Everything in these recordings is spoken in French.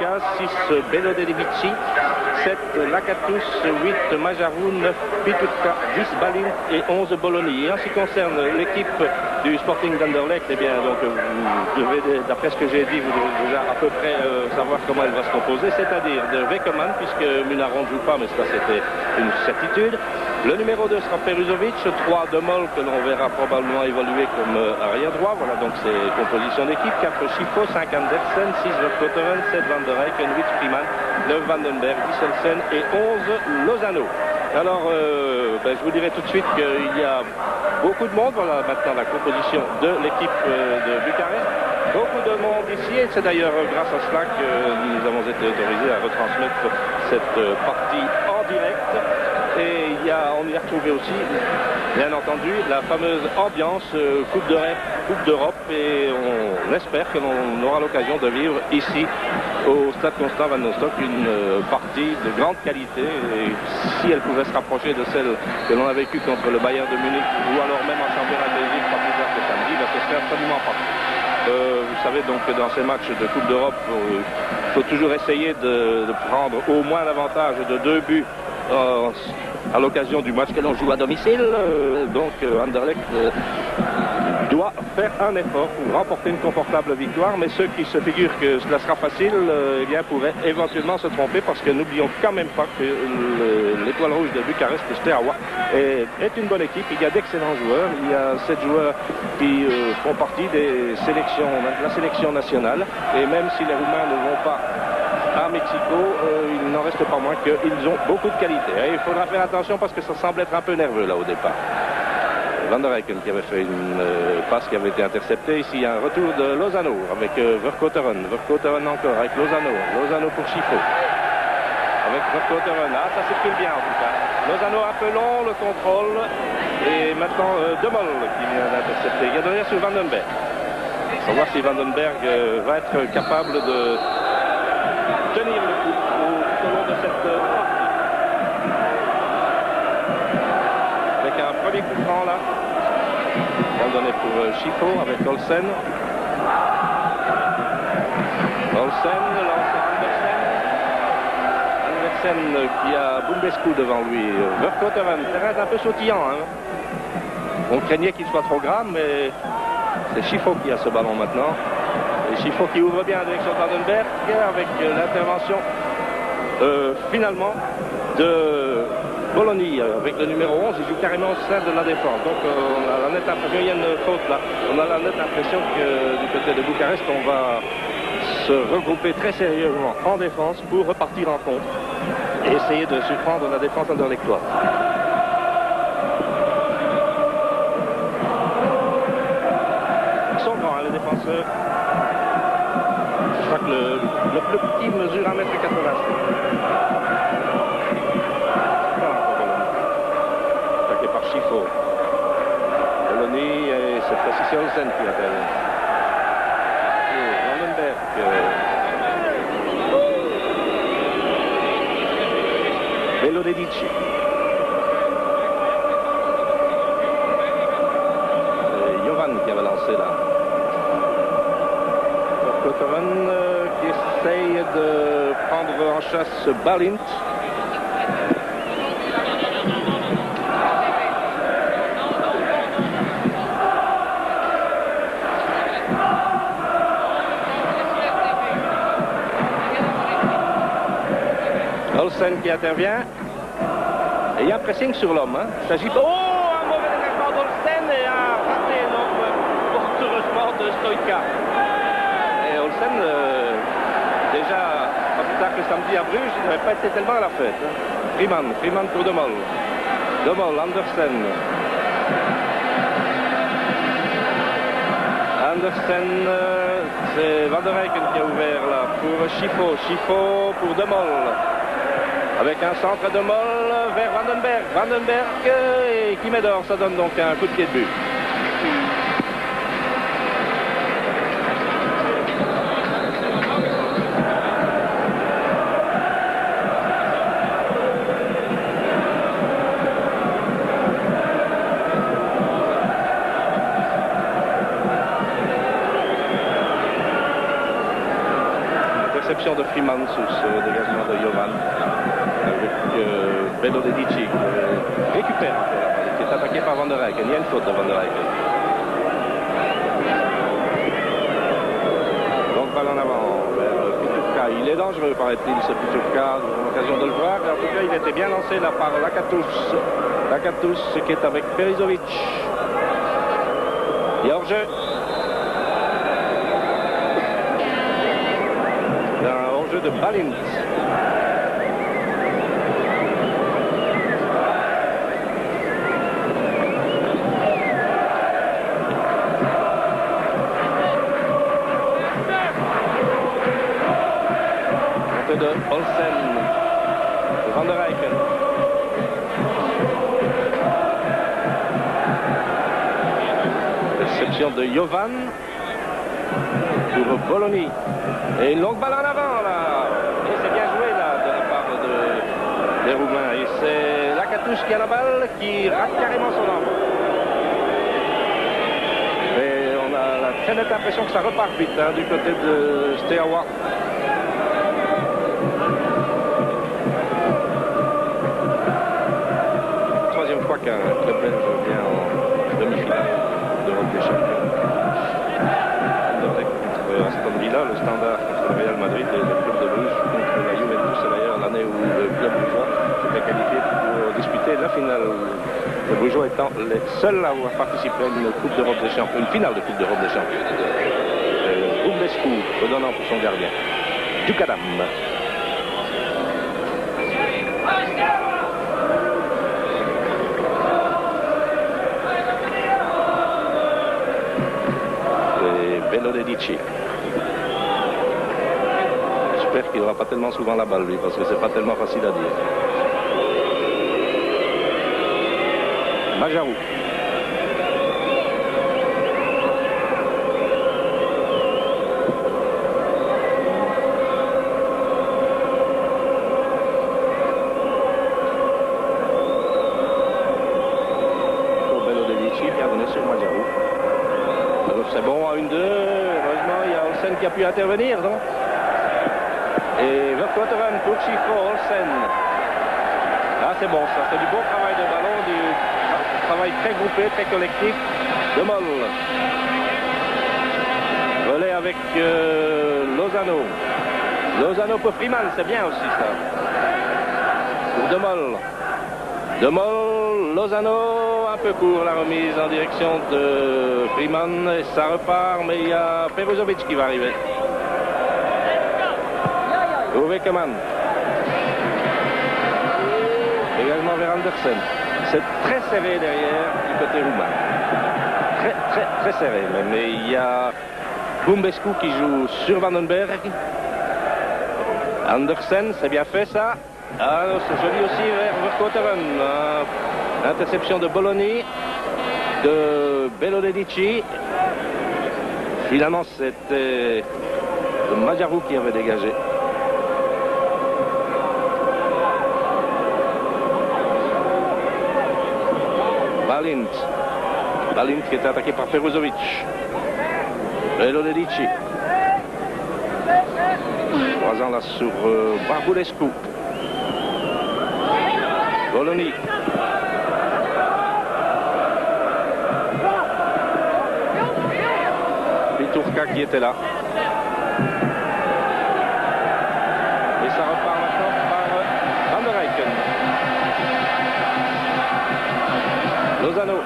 Lucas, 6 Bello de Vici, 7 Lakatus, 8 Majarou, 9 Pitutka, 10 Balint et 11 Bologna. Et en ce qui concerne l'équipe du Sporting d'Anderlecht, eh bien, donc, vous devez, d'après ce que j'ai dit, vous devez déjà à peu près savoir comment elle va se composer, c'est-à-dire de Weckerman, puisque Munaron ne joue pas, mais ça c'était une certitude. Le numéro 2 sera Peruzovic, 3 de Moll que l'on verra probablement évoluer comme arrière droit. Voilà donc ces compositions d'équipe. 4 Schifo, 5 Andersen, 6 Verkotteren, 7 Van der Eyck, 8 Freeman, 9 Vandenberg, 10 Olsen et 11 Lozano. Alors je vous dirai tout de suite qu'il y a beaucoup de monde. Voilà maintenant la composition de l'équipe de Bucarest. Beaucoup de monde ici et c'est d'ailleurs grâce à cela que nous avons été autorisés à retransmettre cette partie en direct. Et on y a retrouvé aussi, bien entendu, la fameuse ambiance Coupe d'Europe et on espère que l'on aura l'occasion de vivre ici au Stade Constant Van Nostock une partie de grande qualité et si elle pouvait se rapprocher de celle que l'on a vécue contre le Bayern de Munich ou alors même en championnat de Belgique pas plus tard que samedi, ce serait absolument parfait. Vous savez donc que dans ces matchs de Coupe d'Europe, il faut toujours essayer de prendre au moins l'avantage de 2 buts à l'occasion du match que l'on joue à domicile. Donc Anderlecht doit faire un effort pour remporter une confortable victoire, mais ceux qui se figurent que cela sera facile eh bien, pourraient éventuellement se tromper parce que n'oublions quand même pas que l'étoile rouge de Bucarest, Steaua, est une bonne équipe. Il y a d'excellents joueurs, il y a 7 joueurs qui font partie de la sélection nationale et même si les Roumains ne vont pas à Mexico, il n'en reste pas moins qu'ils ont beaucoup de qualité. Et il faudra faire attention parce que ça semble être un peu nerveux là au départ. Van der Eyck qui avait fait une passe qui avait été interceptée. Ici, il y a un retour de Lozano avec Verkotteren. Verkotteren encore avec Lozano. Lozano pour Schifo. Avec Verkotteren. Ah, ça circule bien en tout cas. Lozano un peu long, le contrôle. Et maintenant, De Moll qui vient d'intercepter. Il y a derrière sur Vandenberg. On va voir si Vandenberg va être capable de tenir le coup au long de cette partie. Avec un premier coup de franc là. Donné pour Schifo avec Olsen. Olsen lance Andersen. Andersen qui a Bumbescu devant lui. Verkotteren, terrain un peu sautillant. On craignait qu'il soit trop grave, mais c'est Schifo qui a ce ballon maintenant. Et Schifo qui ouvre bien la direction d'Andenberg avec l'intervention finalement de Bologna avec le numéro 11, il joue carrément au sein de la défense. Donc on a la nette impression, il y a une faute là, on a la nette impression que du côté de Bucarest, on va se regrouper très sérieusement en défense pour repartir en contre et essayer de surprendre la défense anderlechtoise. Ils sont grands, les défenseurs. Je crois que le plus petit mesure 1,87 m. Par Schifo. Bologna et cette fois-ci c'est Olsen qui appelle. Vandenberg. Bello de Vici. Jovan qui avait lancé là. Verkotteren qui essaye de prendre en chasse Balint. Olsen qui intervient. Et il y a un pressing sur l'homme. Il s'agit... Oh, un mauvais dégagement d'Olsen et un raté énorme, fort heureusement, de Stoïka. Et Olsen, déjà, pas plus tard que samedi à Bruges, il n'avait pas été tellement à la fête. Freeman pour De Moll. De Moll, Andersen. Andersen, c'est Van der Eyck qui a ouvert là pour Schifo. Schifo pour De Moll. Avec un centre de Moll vers Vandenberg. Vandenberg et qui met dehors, ça donne donc un coup de pied de but. Interception de Freeman. Freeman sous ce dégagement de Jovan. Avec Bello Dedici qui récupère un peu la balle, qui est attaqué par Van der Eyck. Il y a une faute de Van der Eyck. Donc balle en avant vers Pituka. Il est dangereux, paraît-il, ce Pituka. Nous avons l'occasion de le voir. En tout cas, il était bien lancé là par Lakatos. Lakatos qui est avec Perizovic. Il y a hors-jeu. Un hors-jeu de Balint. De Olsen, de Van der Eyck. Réception de Jovan pour Bologna. Et une longue balle en avant là. Et c'est bien joué là de la part des Roumains. Et c'est Lakatos qui a la balle, qui rate carrément son arme. Et on a la très nette impression que ça repart vite hein, du côté de Steaua. Qu'un club belge vient en demi-finale d'Europe des champions. Contre Aston Villa, le Standard contre le Real Madrid et le club de Bruges contre la Juventus. C'est d'ailleurs l'année où le club brugeois s'était qualifié pour disputer la finale. Le Brugeois étant les seuls à avoir participé à une Coupe d'Europe des champions, une finale de Coupe d'Europe des champions. Bubescu redonnant pour son gardien. Dukadam. Bello Dedici. J'espère qu'il n'aura pas tellement souvent la balle lui parce que c'est pas tellement facile à dire. Majarou. Pour Bello Dedici, bien donné sur Majarou. C'est bon à 1-2, heureusement il y a Olsen qui a pu intervenir, non? Et Verkotteren pour Schifo, Olsen. Là c'est bon, ça c'est du bon travail de ballon, du travail très groupé, très collectif de Moll. Relais avec Lozano. Lozano pour Freeman, c'est bien aussi ça. Pour De Moll. De Moll, Lozano, un peu court la remise en direction de Freeman et ça repart, mais il y a Perizovic qui va arriver. Uwe Keman. Également vers Andersen. C'est très serré derrière du côté roumain. Très serré même. Mais il y a Bubescu qui joue sur Vandenberg. Andersen, c'est bien fait ça. Ah, c'est joli aussi vers Verkotteren. Interception de Bologna, de Bello Dedici. Finalement, c'était Majarou qui avait dégagé. Balint qui est attaqué par Perizovic. Bello Dedici. 3 ans là sur Barbulescu. Bologna. Piturka qui était là. Et ça repart maintenant par Van der Eyck. Lozano.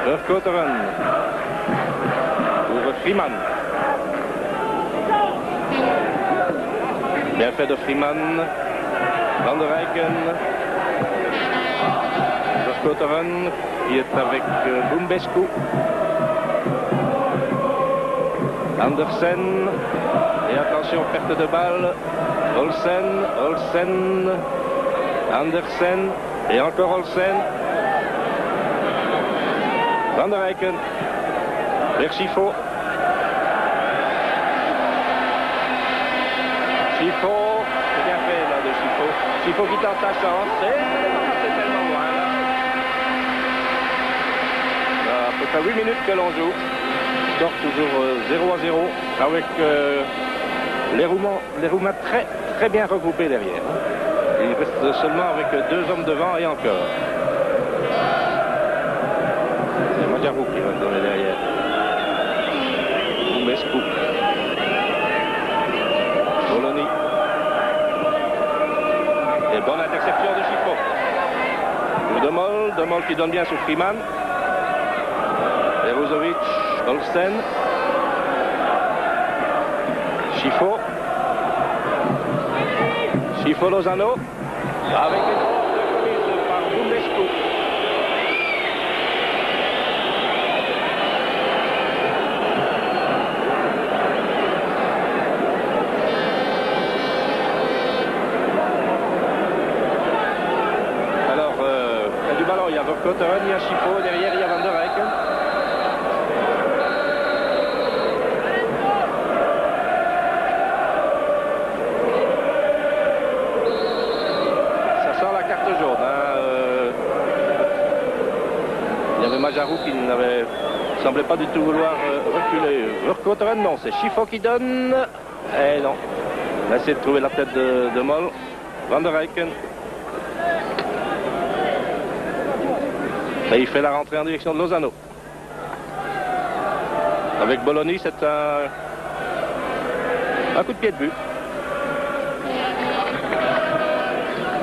Verkotteren. Pour Freeman. Bien fait de Freeman. Van der Eyck. Verkotteren qui est avec Bubescu. Andersen. Et attention, perte de balle. Olsen. Andersen. Et encore Olsen. Van der Eyck. Vers Schifo. Schifo. C'est bien fait là de Schifo. Schifo qui tente sa chance. C'est tellement loin là. À peu près 8 minutes que l'on joue. Score toujours 0-0 avec Les Roumains très bien regroupés derrière. Il reste seulement avec 2 hommes devant et encore. C'est Majarou qui va donner derrière. Mescou. Boloni. Et bonne interception de Chifo. De Mol qui donne bien sur Freeman. Beruzovic, Olsen. Chifo Lozano. Avec une reprise par Bundescu. Alors, près du ballon, il y a Verkotteren, il y a Chifo, derrière il y a Van der Eycken. Majarou qui ne semblait pas du tout vouloir reculer. Verkotteren, non, c'est Chifo qui donne. Et non. On a essayé de trouver la tête de Mol. Van der Eycken. Et il fait la rentrée en direction de Lozano. Avec Boloni, c'est un coup de pied de but.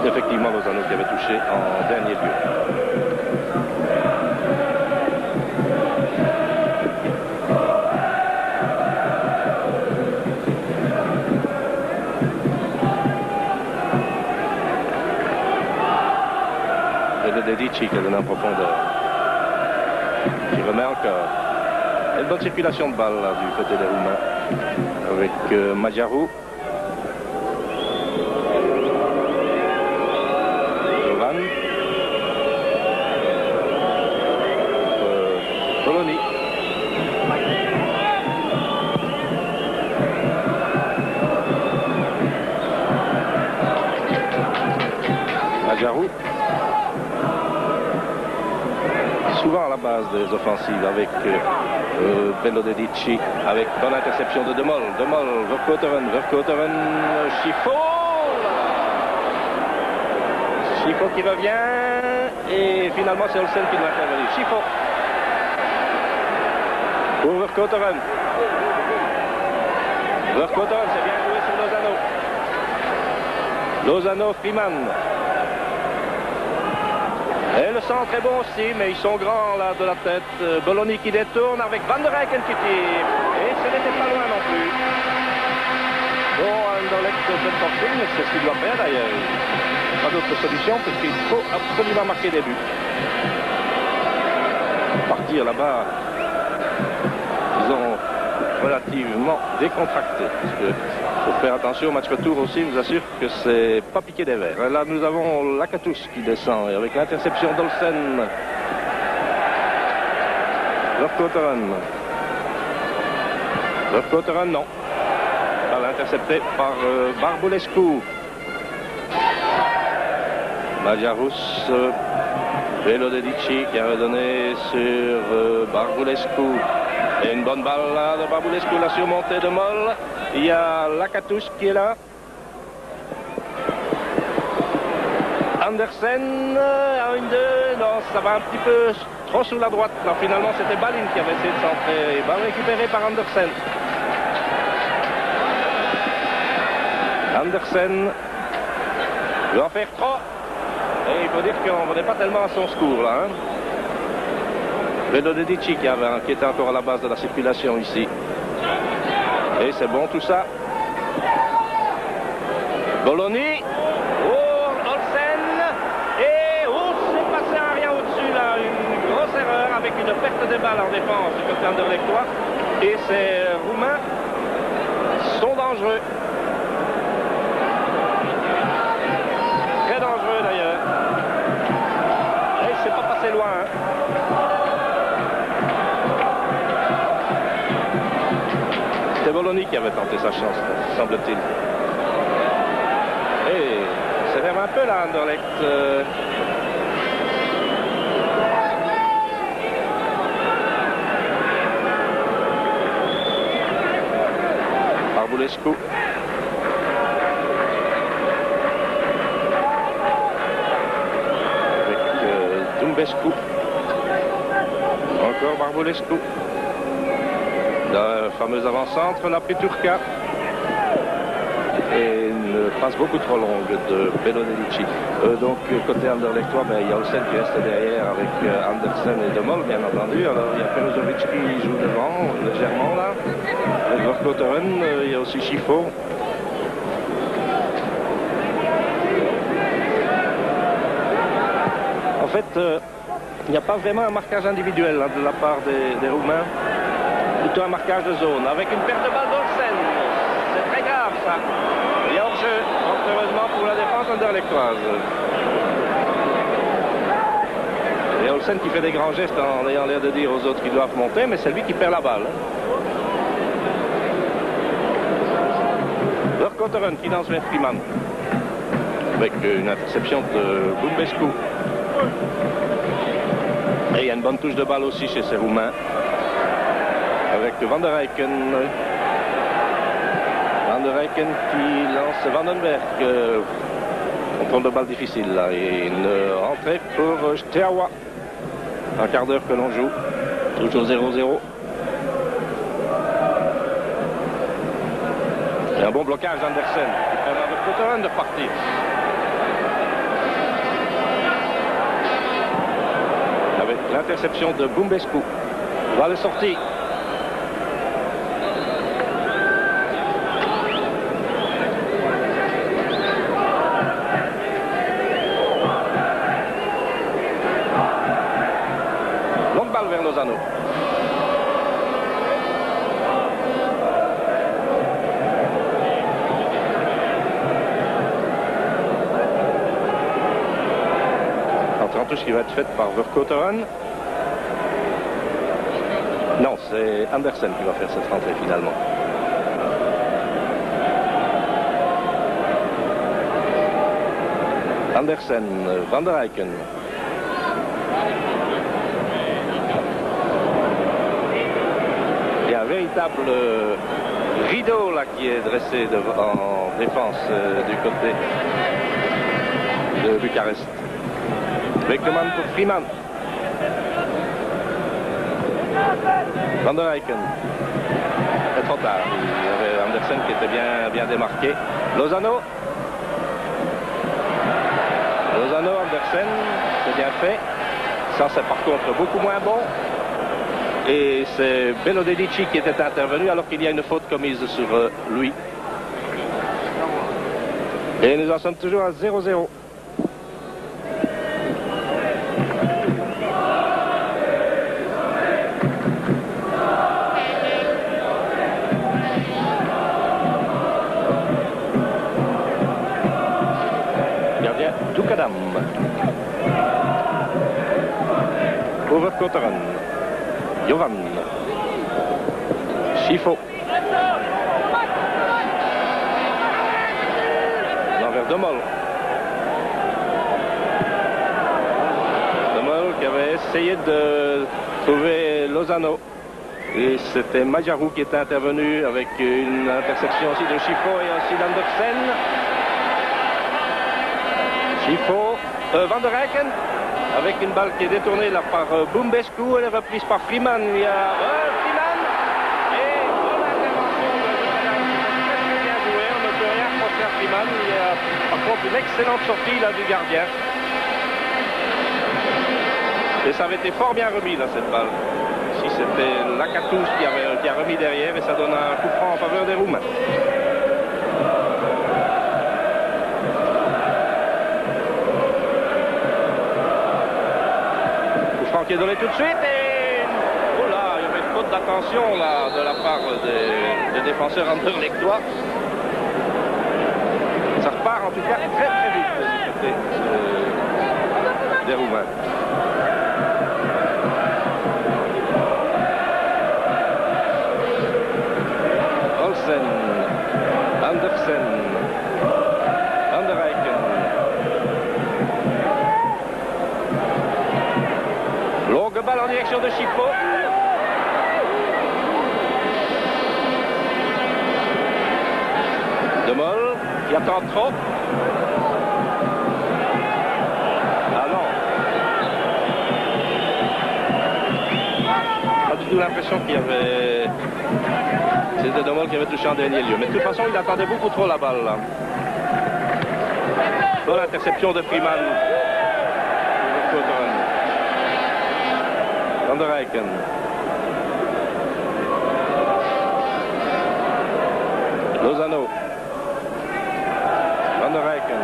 Effectivement, Lozano qui avait touché en dernier lieu. Dedici qui a donné en profondeur. Qui remet encore. Une bonne circulation de balle là, du côté des Roumains. Avec Majarou. Jovan. Boloni. Majarou. Souvent à la base des offensives avec Bello Dedici, avec bonne interception de Mol, Verkotteren, Chifo qui revient et finalement c'est Olsen qui doit intervenir. Chifo pour Verkotteren, c'est bien joué sur Lozano, Freeman. Et le centre est bon aussi, mais ils sont grands là de la tête. Boloni qui détourne avec Van der Eycken qui tire. Et ce n'était pas loin non plus. Bon, Anderlecht peut porter, mais c'est ce qu'il doit faire d'ailleurs. Pas d'autre solution parce qu'il faut absolument marquer des buts. Partir là-bas, ils ont relativement décontracté. Parce que faut faire attention au match retour aussi, je vous assure que c'est pas piqué des verres. Là, nous avons Lakatos qui descend et avec l'interception d'Olsen. Verkotteren, non. Pas intercepté par Barbulescu. Majarus, Bello Dedici qui a redonné sur Barbulescu. Et une bonne balle là de Barbulescu, la surmontée de Mol. Il y a Lakatos qui est là. Andersen, 1-2, non, ça va un petit peu trop sous la droite. Non, finalement, c'était Balin qui avait essayé de centrer. Balle récupérée par Andersen. Andersen veut en faire trop. Et il faut dire qu'on n'est pas tellement à son secours là. Bello Dedici qui était encore à la base de la circulation ici. Et c'est bon tout ça. Boloni. Oh, Olsen. Et c'est passé à rien au-dessus là. Une grosse erreur avec une perte de balle en défense du côté anderlechtois. Et ces Roumains sont dangereux. Très dangereux d'ailleurs. Et c'est pas passé loin. Hein. C'est Boloni qui avait tenté sa chance, semble-t-il. Et ça s'énerve un peu là, Anderlecht. Barbulescu. Bumbescu. Encore Barbulescu. Le fameux avant-centre, la Peturca. Et une passe beaucoup trop longue de Belonellici. Donc côté Anderlechtois, il y a Olsen qui reste derrière avec Andersen et De Mol, bien entendu. Alors il y a Perozovic qui joue devant, légèrement là. Avec Verkotteren, il y a aussi Schifo. En fait, il n'y a pas vraiment un marquage individuel hein, de la part des Roumains. Plutôt un marquage de zone, avec une perte de balle d'Olsen. C'est très grave ça. Et hors-jeu, heureusement pour la défense anderlechtoise. Et Olsen qui fait des grands gestes en ayant l'air de dire aux autres qu'ils doivent monter, mais c'est lui qui perd la balle. Verkotteren qui lance vers Freeman. Avec une interception de Bumbescu. Et il y a une bonne touche de balle aussi chez ces Roumains. Avec Van der Eycken. Van der Eycken qui lance Vandenberg. Contrôle de balle difficile là. Et une rentrée pour Steaua. Un quart d'heure que l'on joue. Toujours 0-0. Et un bon blocage d'Andersen qui permet à Verkotteren de partir. Avec l'interception de Bumbescu. Balle sortie. Longue balle vers Lozano. En touche qui va être faite par Verkotteren. Non, c'est Andersen qui va faire cette rentrée finalement. Andersen, Van der Eycken. Il y a un véritable rideau là qui est dressé en défense du côté de Bucarest. Beckman pour Freeman. Van der Eycken. C'est trop tard. Il y avait Andersen qui était bien démarqué. Lozano. Lozano, Andersen. C'est bien fait. Ça, c'est par contre beaucoup moins bon. Et c'est Belonellici qui était intervenu alors qu'il y a une faute commise sur lui. Et nous en sommes toujours à 0-0. Dukadam. Pour Verkotteren. Jovan. Schifo. Vers De Mol. De Mol qui avait essayé de trouver Lozano. Et c'était Majarou qui était intervenu avec une intersection aussi de Schifo et aussi d'Andersen. Schifo, Van der Eycken, avec une balle qui est détournée là par Bumbescu, elle est reprise par Freeman. Il y a Freeman et bonne intervention de très bien joué, on ne peut rien reprocher à Freeman. Il y a par contre une excellente sortie là du gardien. Et ça avait été fort bien remis là cette balle. Si c'était Lakatos qui a remis derrière et ça donne un coup franc en faveur des Roumains. Qui est donné tout de suite et oh là, il y avait une faute d'attention là de la part des défenseurs anderlechtois. Ça repart en tout cas très très vite du côté des Roumains. Olsen, Andersen, Van der Eycken. Longue balle en direction de Schifo. De Mol qui attend trop. Ah non. tout l'impression qu'il y avait... C'était De Mol qui avait touché en dernier lieu. Mais de toute façon, il attendait beaucoup trop la balle, là. Bonne interception de Freeman. Van der Rijken. Lozano. Van der Rijken.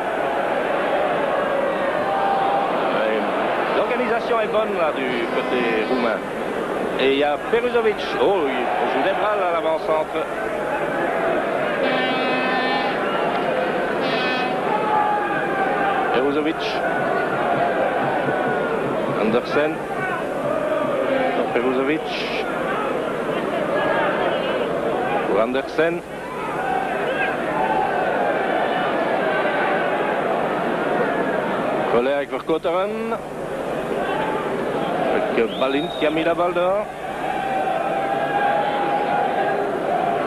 L'organisation est bonne là du côté roumain. Et il y a Peruzovic. Oh, il joue des bras là à l'avant-centre. Peruzovic. Andersen. Peruzovic. Pour Andersen. Collé avec Verkoteren. Avec Balint qui a mis la balle dehors.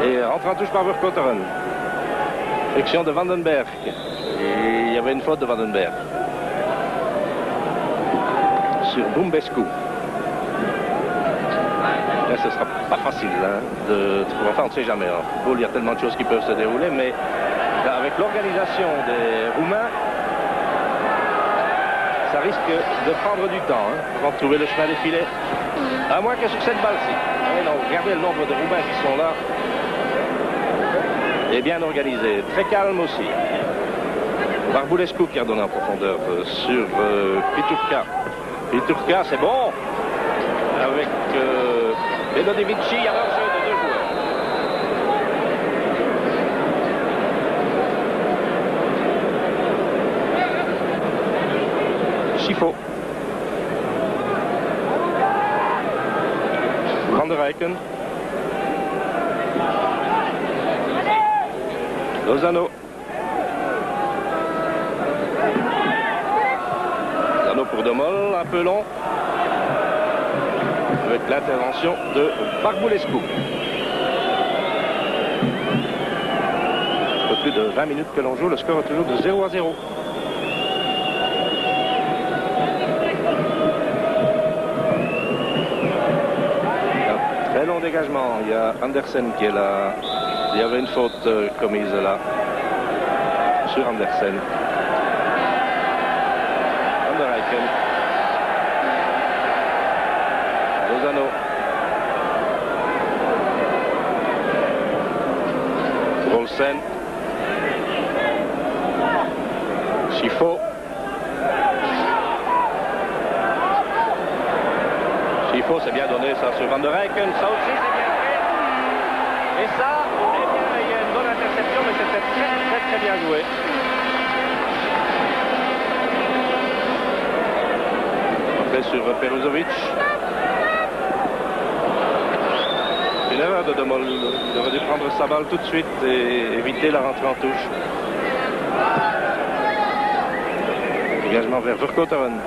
Et rentre en touche par Verkoteren. Friction de Vandenberg. Et il y avait une faute de Vandenberg. Sur Bumbescu. Là, ce ne sera pas facile hein, de trouver. Enfin, on ne sait jamais. En football, il y a tellement de choses qui peuvent se dérouler. Mais là, avec l'organisation des Roumains, ça risque de prendre du temps hein, avant de trouver le chemin des filets. À moins que sur cette balle-ci. Non, regardez le nombre de Roumains qui sont là. Et bien organisé. Très calme aussi. Barbulescu qui a donné en profondeur sur Piturka. Piturka, c'est bon. Avec Benodivici, il y a un jeu de 2 joueurs. Schifo. Van der Rijken. Lozano. Lozano pour De Mol, un peu long. Avec l'intervention de Barbulescu. Un peu plus de 20 minutes que l'on joue, le score est toujours de 0-0. Un très long dégagement, il y a Andersen qui est là. Il y avait une faute commise là, sur Andersen. Van der Rijken. Lozano. Olsen. Schifo. Schifo, c'est bien donné ça sur Van der Rijken. Ça aussi, c'est bien fait. Et ça, eh bien, il y a une bonne interception, mais c'était très bien joué. Sur Peruzovic. Une erreur de De Mol. Il aurait dû prendre sa balle tout de suite et éviter la rentrée en touche. Dégagement vers Verkoteren.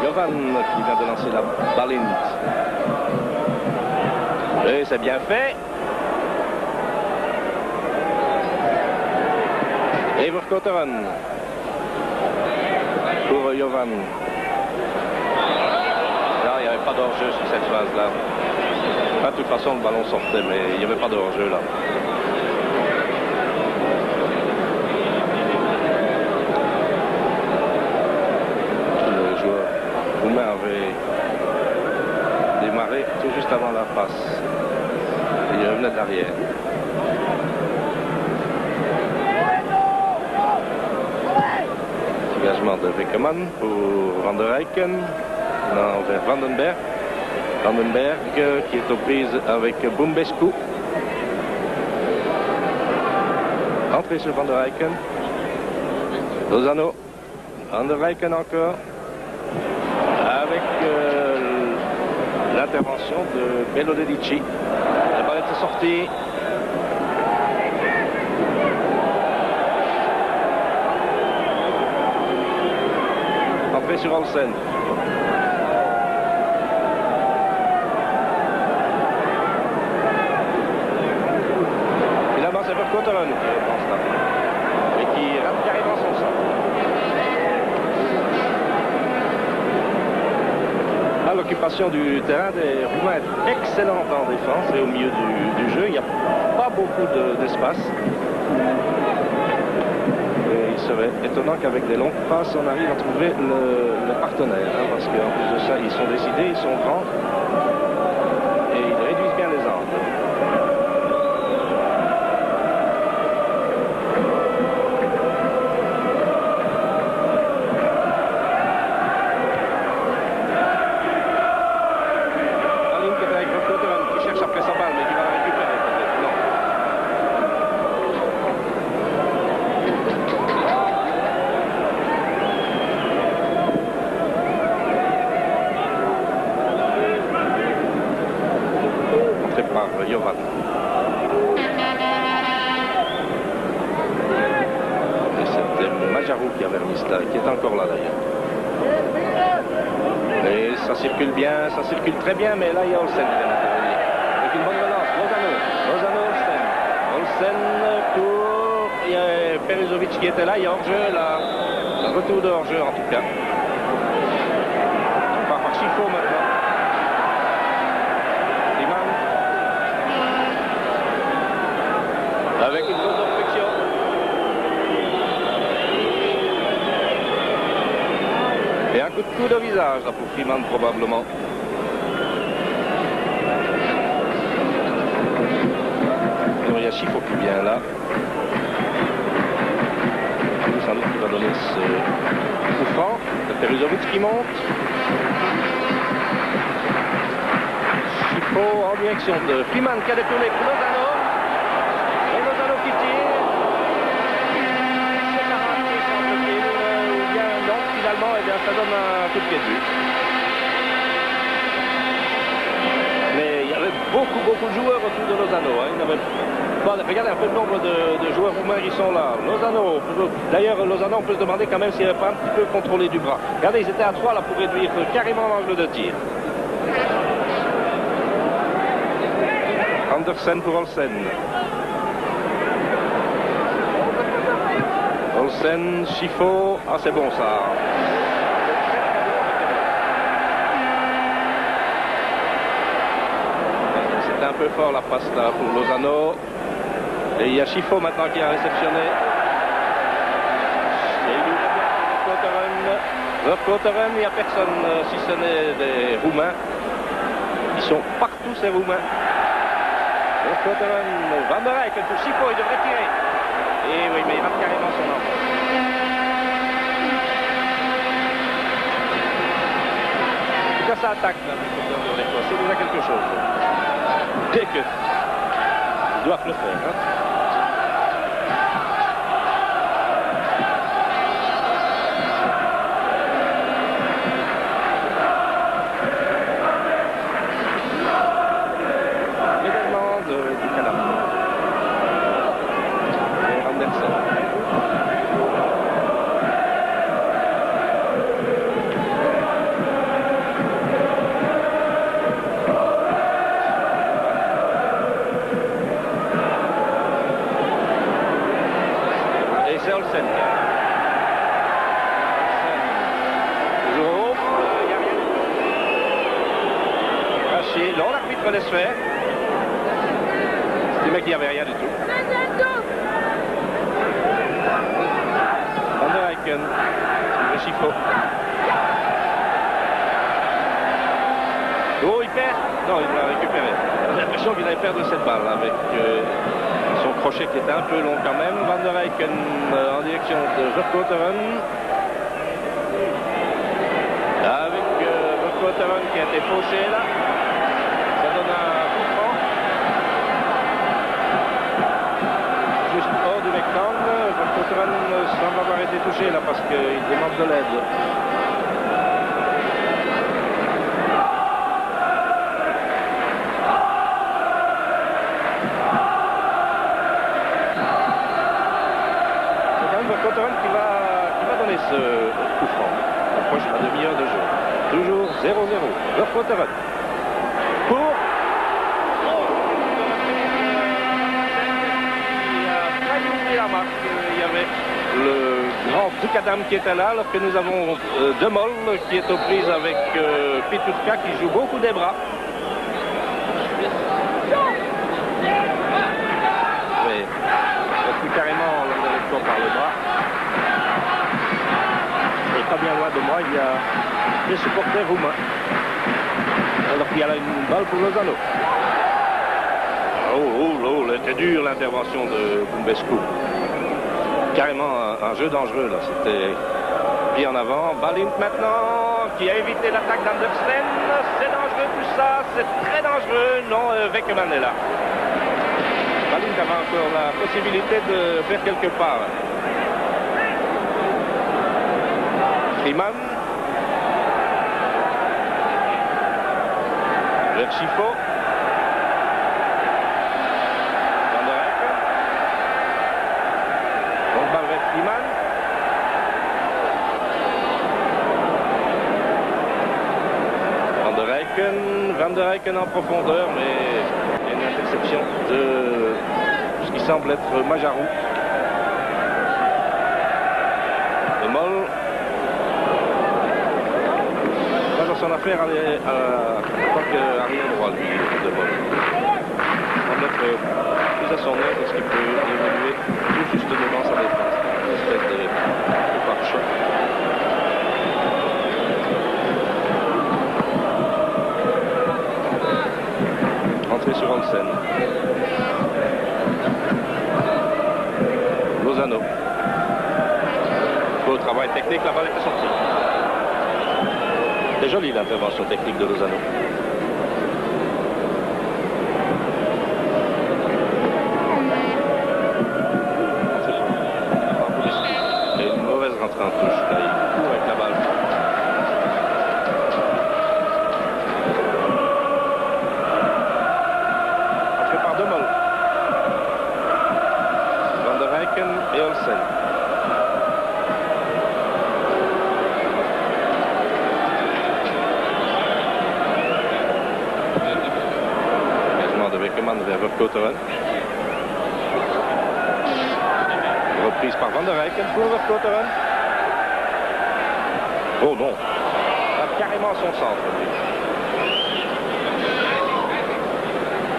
Jovan qui vient de lancer la Balint. Et c'est bien fait. Et Verkoteren pour Jovan. Là, il n'y avait pas d'hors-jeu sur cette phase-là. Enfin, de toute façon, le ballon sortait, mais il n'y avait pas de hors-jeu là. Le joueur roumain avait démarré tout juste avant la passe. Il revenait d'arrière. Dégagement de Weckerman pour Van der Rijken. Non, vers Vandenberg. Vandenberg qui est aux prises avec Bumbescu. Entrée sur Van der Rijken. Lozano. Van der Rijken encore. Avec l'intervention de Benodivici. La balle était sortie. Sur Olsen. Finalement, c'est Verkoteren qui pense là. Et qui arrive en son sens. l'occupation du terrain des Roumains est excellente en défense et au milieu du jeu. Il n'y a pas beaucoup d'espace. Et il serait étonnant qu'avec des longues passes, on arrive à trouver le partenaire. Hein, parce qu'en plus de ça, ils sont décidés, ils sont grands. Et ils réduisent bien les angles. Jovan. Et c'était Majarou qui avait remis cela, qui est encore là d'ailleurs. Et ça circule bien, ça circule très bien, mais là il y a Olsen qui vient d'intervenir. Avec une bonne relance, Lozano, Olsen. Olsen pour... Il y a Peruzovic qui était là, il y a hors-jeu, là. Un retour de hors-jeu en tout cas. On part par Chifo maintenant. Avec une bonne obstruction. Et un coup de coude au visage là, pour Freeman probablement. Alors, il y a Chifo qui vient là. Sans doute qui va donner ce coup franc. C'est Peruzovic qui monte. Chifo en direction de Freeman qui a détourné pour Lozano. Qui tire. Donc finalement, eh bien, ça donne un coup de pied de but. Mais il y avait beaucoup de joueurs autour de Lozano. Hein. Il n'avait pas... Regardez un peu le nombre de joueurs roumains qui sont là. Lozano. D'ailleurs, Lozano, on peut se demander quand même s'il n'avait pas un petit peu contrôlé du bras. Regardez, ils étaient à 3 là pour réduire carrément l'angle de tir. Andersen pour Olsen. Olsen, Chifo, ah c'est bon ça. C'était un peu fort la passe là pour Lozano. Et il y a Chifo maintenant qui a réceptionné. Verkotteren, il n'y a personne si ce n'est des Roumains. Ils sont partout ces Roumains. Verkotteren, Van der Eyck pour Chifo, il devrait tirer. Et oui, mais il rate carrément son enfant. En tout cas, ça attaque là, c'est déjà quelque chose. Dès que ils doivent le faire. Hein. L'événement du Canada. C'est Olsen. Toujours. Il n'y a rien. Caché. Non, l'arbitre laisse faire. C'est le mec qui n'y avait rien du tout. Van der Eyck. Le Chifo. Oh, il perd. Non, il l'a récupéré. J'ai l'impression qu'il avait perdu cette balle avec... son crochet qui était un peu long quand même. Van der Eyck en direction de Verkotteren. Avec Verkotteren qui a été fauché là. Ça donne un coup franc. Juste hors du rectangle. Verkotteren semble avoir été touché là parce qu'il demande de l'aide. Verkotteren qui va donner ce coup franc. Approche la demi-heure de jeu. Toujours 0-0. Verkotteren. Pour... Il a failli ouvrir la marque. Il y avait le grand Kadam qui était là, alors que nous avons Demol qui est aux prises avec Pitutka qui joue beaucoup des bras. Oui, plus carrément l'Anderlecht par le bras. Et pas bien loin de moi, il y a des supporters roumains. Alors qu'il y a là une balle pour Lozano. Oh, c'était dur l'intervention de Bumbescu. Carrément un jeu dangereux là, c'était pris en avant. Balint maintenant qui a évité l'attaque d'Andersen. C'est dangereux tout ça, c'est très dangereux. Non, Weckerman est là. Balint avait encore la possibilité de faire quelques pas. Freeman. Vers Chifo. Van der Eycken. Donc balle vers Freeman. Van der Eycken en profondeur, mais il y a une interception de ce qui semble être Majarou. De Mol. Pas dans son affaire en tant qu'arrière droit, lui, de Mol. Il semble être plus à son aise parce qu'il peut évoluer tout juste devant sa défense. Une espèce de pare-choc. Entrée sur Olsen. Lozano. Beau travail technique, la balle était sortie. C'est joli l'intervention technique de Lozano. Et une mauvaise rentrée en touche. Là, il court avec la balle. Et Olsen. Engagement de Weckerman vers Verkooteren. Reprise par Van der Eycken pour Verkooteren. Oh non, carrément son centre.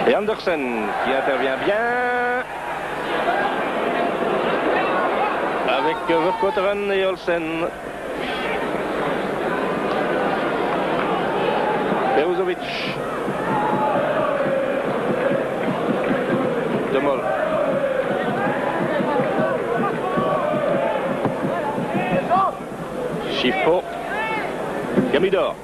Et Andersen qui intervient bien. Avec Verkooteren et Olsen. Peruzovic. Demol. Chifo. Gamidor.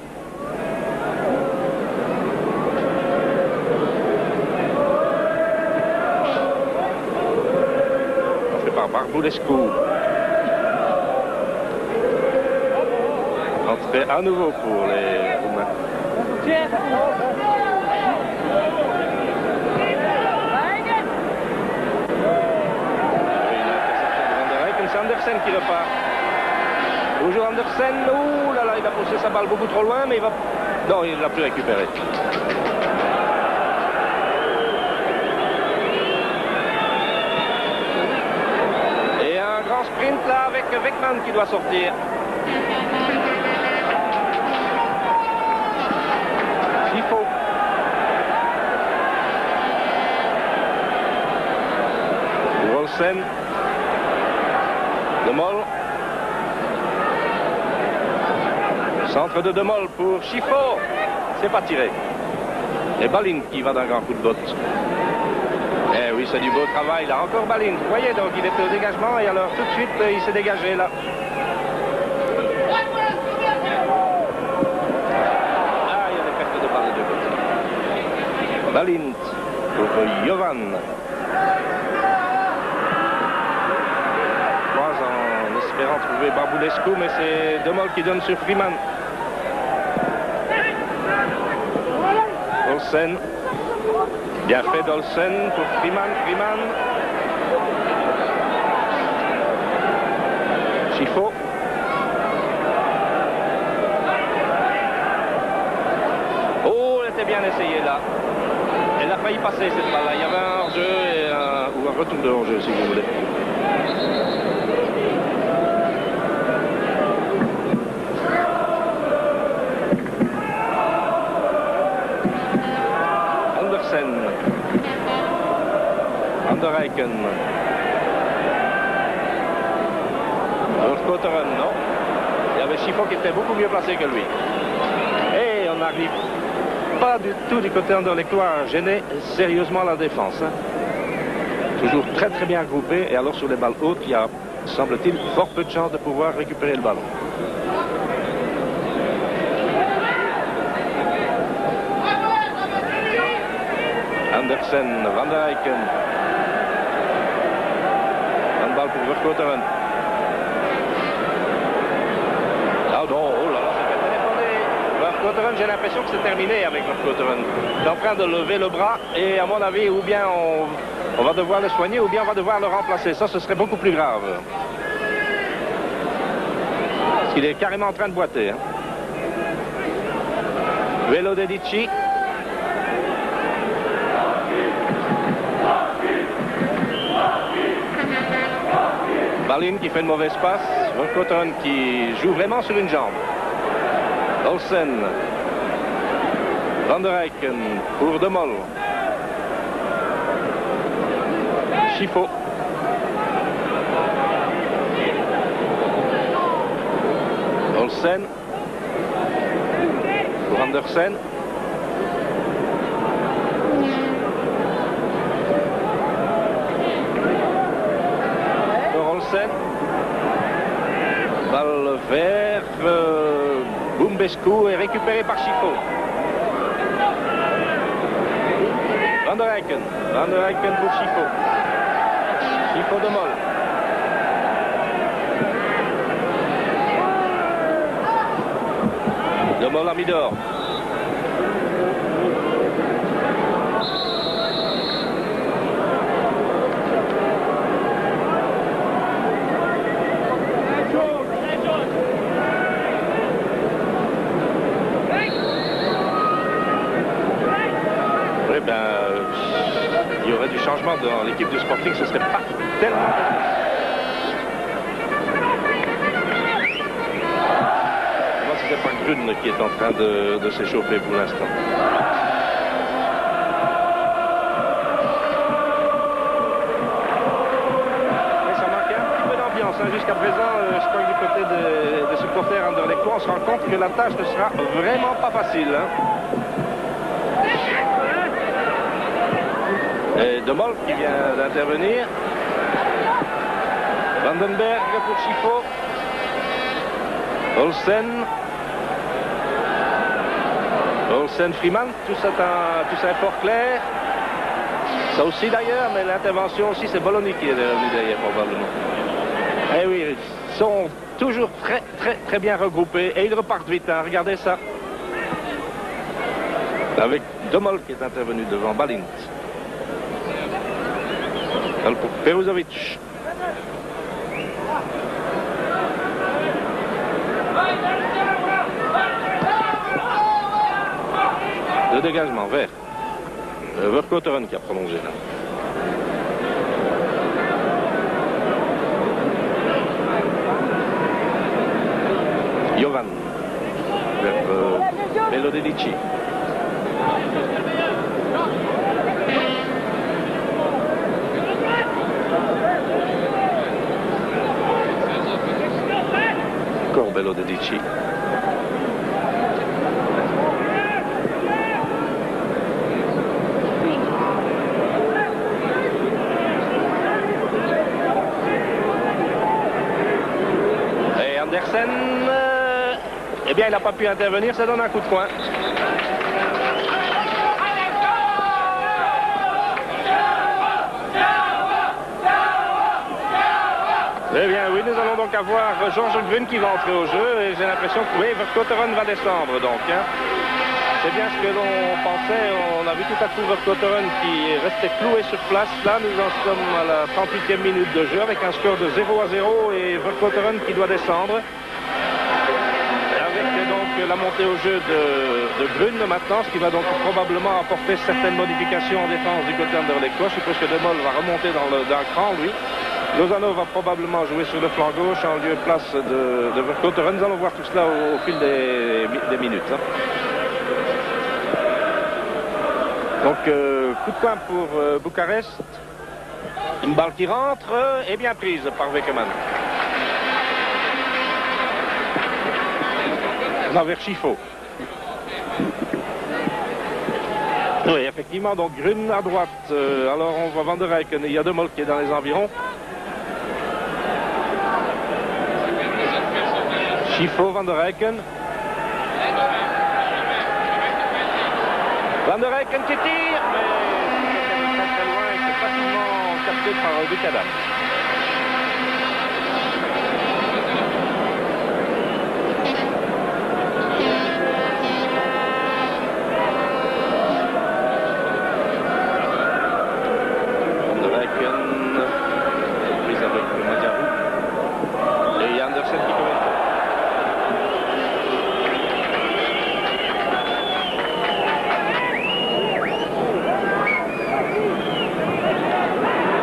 On fait par Barbulescu. Entrée à nouveau pour les Roumains. C'est Andersen qui repart. Toujours Andersen. Ouh là là, il a poussé sa balle beaucoup trop loin, mais il va... Non, il ne l'a plus récupéré. Et un grand sprint là avec Weckerman qui doit sortir. Chifo. Olsen. Demol. Centre de Demol pour Chifo. C'est pas tiré. Et Balint qui va d'un grand coup de botte. Eh oui, c'est du beau travail là. Encore Balint. Vous voyez, donc il était au dégagement et alors tout de suite il s'est dégagé là. Ah, il y a des pertes de balles de côté. Balint pour Jovan. En espérant trouver Barbulescu, mais c'est Demol qui donne sur Freeman. Olsen. Bien fait d'Olsen pour Freeman. Chifo. Oh, elle était bien essayée là. Elle a failli passer cette balle-là. Il y avait un hors-jeu ou un retour de hors-jeu si vous voulez. Andersen. Van der Eycken. Vercauteren, non. Il y avait Chiffon qui était beaucoup mieux placé que lui. Et on n'arrive pas du tout du côté anderlechtois à gêner sérieusement la défense. Hein. Toujours très très bien groupé. Et alors sur les balles hautes, il y a, semble-t-il, fort peu de chances de pouvoir récupérer le ballon. Andersen, Van der Eycken. Een bal pour Vercauteren. Ah non, oh là là, c'est fait téléphoner. Vercauteren, j'ai l'impression que c'est terminé avec Vercauteren. Il est en train de lever le bras et à mon avis, ou bien on va devoir le soigner ou bien on va devoir le remplacer. Ça, ce serait beaucoup plus grave. Parce qu'il est carrément en train de boiter. Hein. Velo Dedici. Balin qui fait une mauvaise passe. Vercauteren qui joue vraiment sur une jambe. Olsen. Van der Eycken pour De Mol. Chiffon. Olsen. Pour Andersen. Pour Olsen. Balle vers Bumbescu est récupéré par Chiffon. Van der Eycken. Van der Eycken pour Chiffon. Chiffon De Mol. De Mol à Midor. Oui, ben, il y aurait du changement dans l'équipe du Sporting, ce serait pas tellement... C'est pas Grune qui est en train de s'échauffer pour l'instant. Mais ça manquait un petit peu d'ambiance. Hein. Jusqu'à présent, je crois que du côté des supporters anderlechtois, on se rend compte que la tâche ne sera vraiment pas facile. Hein. Et De Mol qui vient d'intervenir. Vandenberg pour Chiffon. Olsen. Olsen Freeman, tout ça est fort clair. Ça aussi d'ailleurs, mais l'intervention aussi, c'est Bologna qui est revenu derrière probablement. Eh oui, ils sont toujours très très très bien regroupés et ils repartent vite, hein. Regardez ça. Avec De Mol qui est intervenu devant Balint. Pour Peruzovic. Le dégagement vers Vercauteren qui a prolongé là. Jovan vers Velo Dedici. Encore Velo Dedici. Andersen, eh bien, il n'a pas pu intervenir, ça donne un coup de poing. Eh bien, oui, nous allons donc avoir Georges Grune qui va entrer au jeu et j'ai l'impression que, oui, Vercauteren va descendre donc. Hein. C'est bien ce que l'on pensait, on a vu tout à coup Vercauteren qui est resté cloué sur place. Là, nous en sommes à la 38e minute de jeu avec un score de 0-0 et Vercauteren qui doit descendre. Avec donc la montée au jeu de Grune maintenant, ce qui va donc probablement apporter certaines modifications en défense du côté anderlechtois. Je suppose que De Mol va remonter d'un cran, lui. Lozano va probablement jouer sur le flanc gauche en lieu et place de Vercauteren. Nous allons voir tout cela au fil des minutes. Hein. Donc coup de coin pour Bucarest. Une balle qui rentre et bien prise par Weckerman. Vers Chifo. Oui, effectivement, donc Grun à droite. Alors on voit Van der Eycken. Il y a De Mol qui est dans les environs. Chifo, Van der Eycken. Van der Eycken qui tire, mais très loin et c'est facilement capté par Buchanan.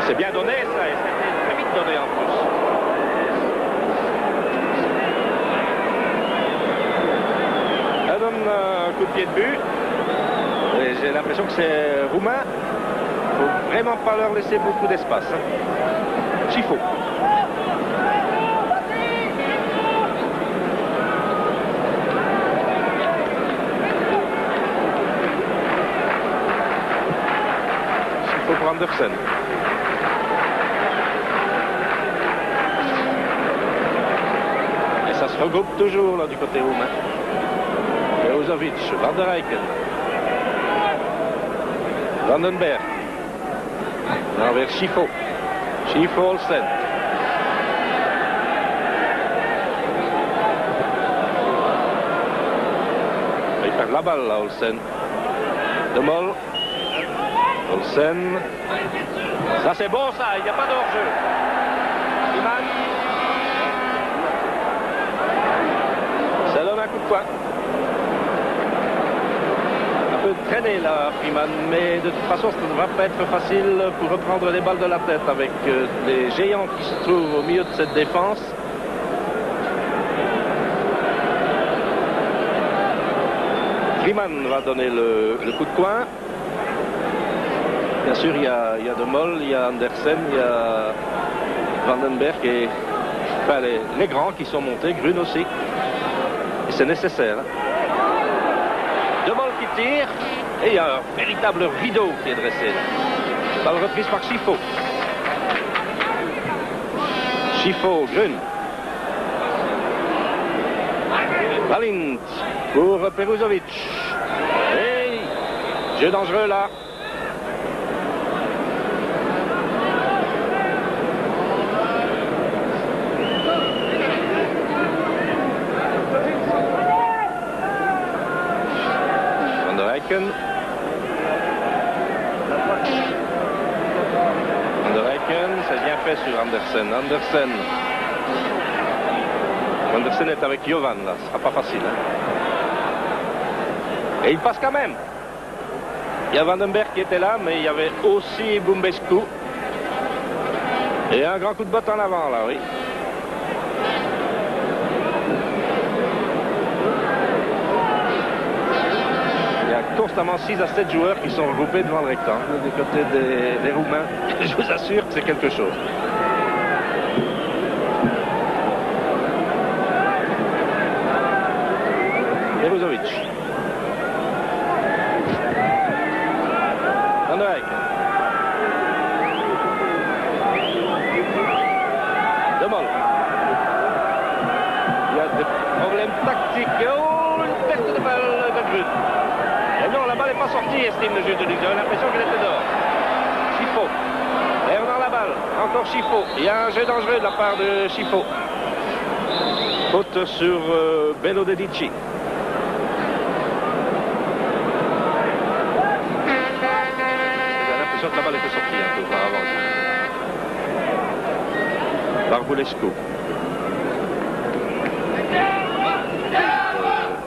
C'est bien donné ça, et c'était très vite donné en plus. Elle donne un coup de pied de but. Et j'ai l'impression que c'est roumain. Il ne faut vraiment pas leur laisser beaucoup d'espace. Chifo. Chifo pour Andersen. Ça se regroupe toujours là du côté roumain. Peruzovic, Van der Eycken. Vandenberg. Vers Chifo. Chifo, Olsen. Il perd la balle là, Olsen. De Mol. Olsen. Ça c'est bon ça, il n'y a pas de hors-jeu. Iman. Ça donne un coup de poing. Un peu traîné là, Freeman, mais de toute façon, ça ne va pas être facile pour reprendre les balles de la tête avec les géants qui se trouvent au milieu de cette défense. Freeman va donner le coup de coin. Bien sûr, il y a De Mol, il y a Andersen, il y a Vandenberg et enfin, les grands qui sont montés, Grun aussi. Et c'est nécessaire. De Mol qui tire. Et il y a un véritable rideau qui est dressé. Balle reprise par Chifo. Chifo, Grun. Balint pour Peruzovic. Et jeu dangereux là. Van der Eycken. Van der Eycken, c'est bien fait sur Andersen. Andersen est avec Jovan là, ce sera pas facile. Hein. Et il passe quand même. Il y a Vandenberg qui était là, mais il y avait aussi Bumbescu. Et un grand coup de botte en avant là, oui. Il y a constamment 6 à 7 joueurs qui sont regroupés devant le rectangle du côté des Roumains. Je vous assure que c'est quelque chose. Peruzovic. Van der Eycken. De Mol. Il y a des problèmes tactiques. Oh, une perte de balle de Grun. Et non, la balle n'est pas sortie, estime le juge de Ligue. J'avais l'impression qu'elle était dehors. Chifo. Bernard la balle. Encore Chifo. Il y a un jeu dangereux de la part de Chifo. Faute sur Beno Dedici. La balle était sortie un peu auparavant. Barbulescu.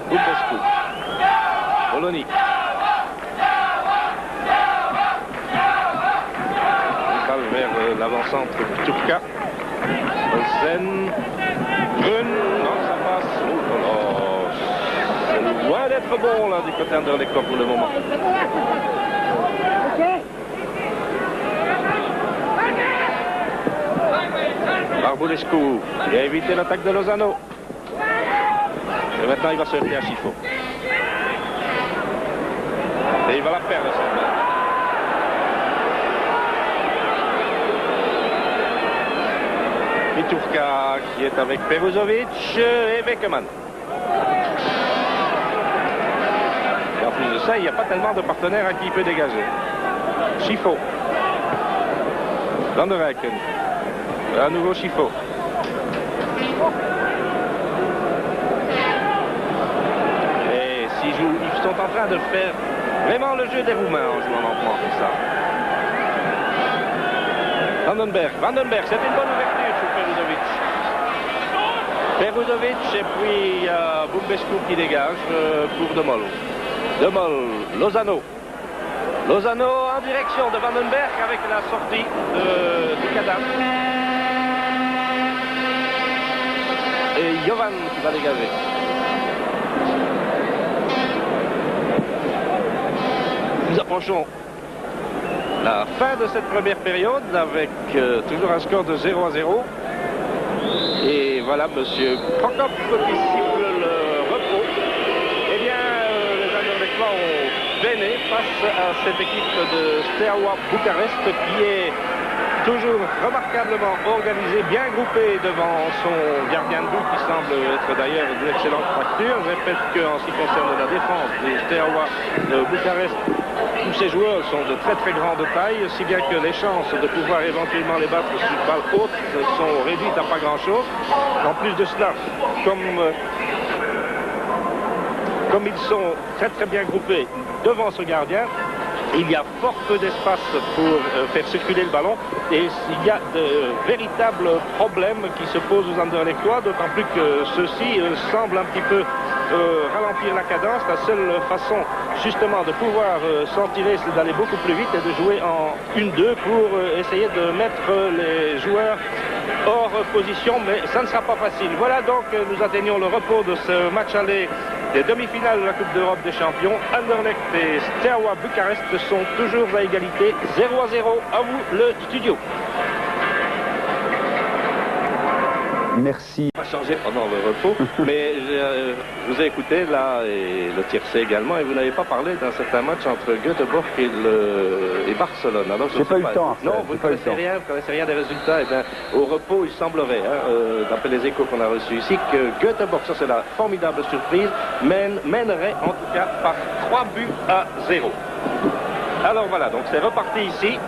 Bumbescu. Boloni. Balle vers l'avant-centre de Turca. Olsen. Grun. Non, ça passe. Oh, c'est loin d'être bon là du côté Anderlecht pour le moment. Barbulescu. Il a évité l'attaque de Lozano. Et maintenant, il va se heurter à Chifo. Et il va la perdre, cette balle. Miturka qui est avec Peruzovic et Beckman. Et en plus de ça, il n'y a pas tellement de partenaires à qui il peut dégager. Chifo. Van der Eycken. À nouveau Chifo. Et ils sont en train de faire vraiment le jeu des Roumains en jouant lentement comme ça. Vandenberg, c'est une bonne ouverture sur Peruzovic. Et puis Bumbescu qui dégage pour De Mol. Lozano en direction de Vandenberg avec la sortie de Kadam. Et Jovan qui va dégager. Nous approchons la fin de cette première période avec toujours un score de 0-0. Et voilà monsieur Prokop qui siffle le repos. Eh bien, les Anderlechtois ont gagné face à cette équipe de Steaua Bucarest qui est toujours remarquablement organisé, bien groupé devant son gardien de but qui semble être d'ailleurs d'une excellente facture. Je répète qu'en ce qui concerne la défense des Steaua de Bucarest, tous ces joueurs sont de très grande taille, si bien que les chances de pouvoir éventuellement les battre sur balle haute sont réduites à pas grand chose. En plus de cela, comme ils sont très bien groupés devant ce gardien, il y a fort peu d'espace pour faire circuler le ballon et il y a de véritables problèmes qui se posent aux Anderlechtois, d'autant plus que ceux-ci semblent un petit peu ralentir la cadence. La seule façon justement de pouvoir s'en tirer, c'est d'aller beaucoup plus vite et de jouer en 1-2 pour essayer de mettre les joueurs hors position, mais ça ne sera pas facile. Voilà donc, nous atteignons le repos de ce match aller des demi-finales de la Coupe d'Europe des Champions. Anderlecht et Steaua Bucarest sont toujours à égalité, 0-0. À vous le studio. Merci. On va changer pendant le repos, mais je vous ai écouté là, et le tiercé également, et vous n'avez pas parlé d'un certain match entre Göteborg et Barcelone. Alors, je n'ai pas eu le temps. Non, vous ne connaissez rien des résultats. Et bien, au repos, il semblerait, d'après les échos qu'on a reçus ici, que Göteborg, ça c'est la formidable surprise, mènerait en tout cas par 3-0. Alors voilà, donc c'est reparti ici,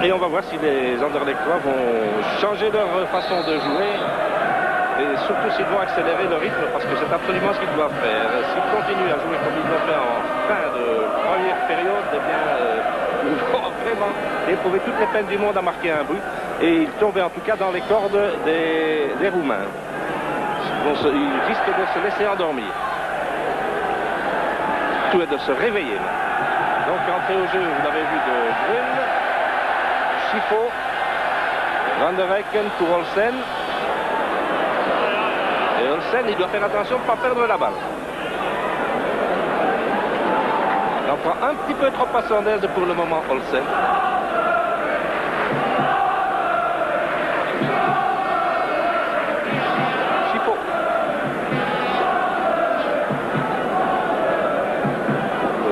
et on va voir si les Anderlechtois vont changer leur façon de jouer. Et surtout s'ils vont accélérer le rythme, parce que c'est absolument ce qu'ils doivent faire. S'ils continuent à jouer comme ils l'ont fait en fin de première période, eh bien, ils vont vraiment éprouver toutes les peines du monde à marquer un but. Et ils tombent en tout cas dans les cordes des Roumains. Ils risquent de se laisser endormir. Tout est de se réveiller. Donc entrée au jeu, vous l'avez vu, de Grün, Chifo, Van der Eycken pour Olsen. Et Olsen, il doit faire attention de ne pas perdre la balle. Il en prend un petit peu trop à son aise pour le moment, Olsen. Chifo.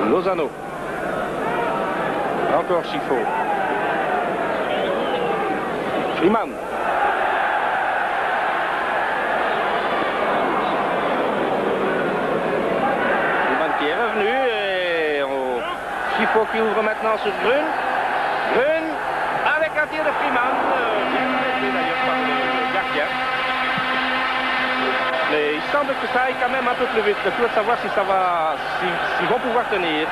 Lozano. Encore Chifo. Iman. Chifo qui ouvre maintenant sur Grün. Grün avec un tir de Freeman, bien arrêté d'ailleurs par le gardien. Mais il semble que ça aille quand même un peu plus vite. Le tout est de savoir si ça va, s'ils vont pouvoir tenir.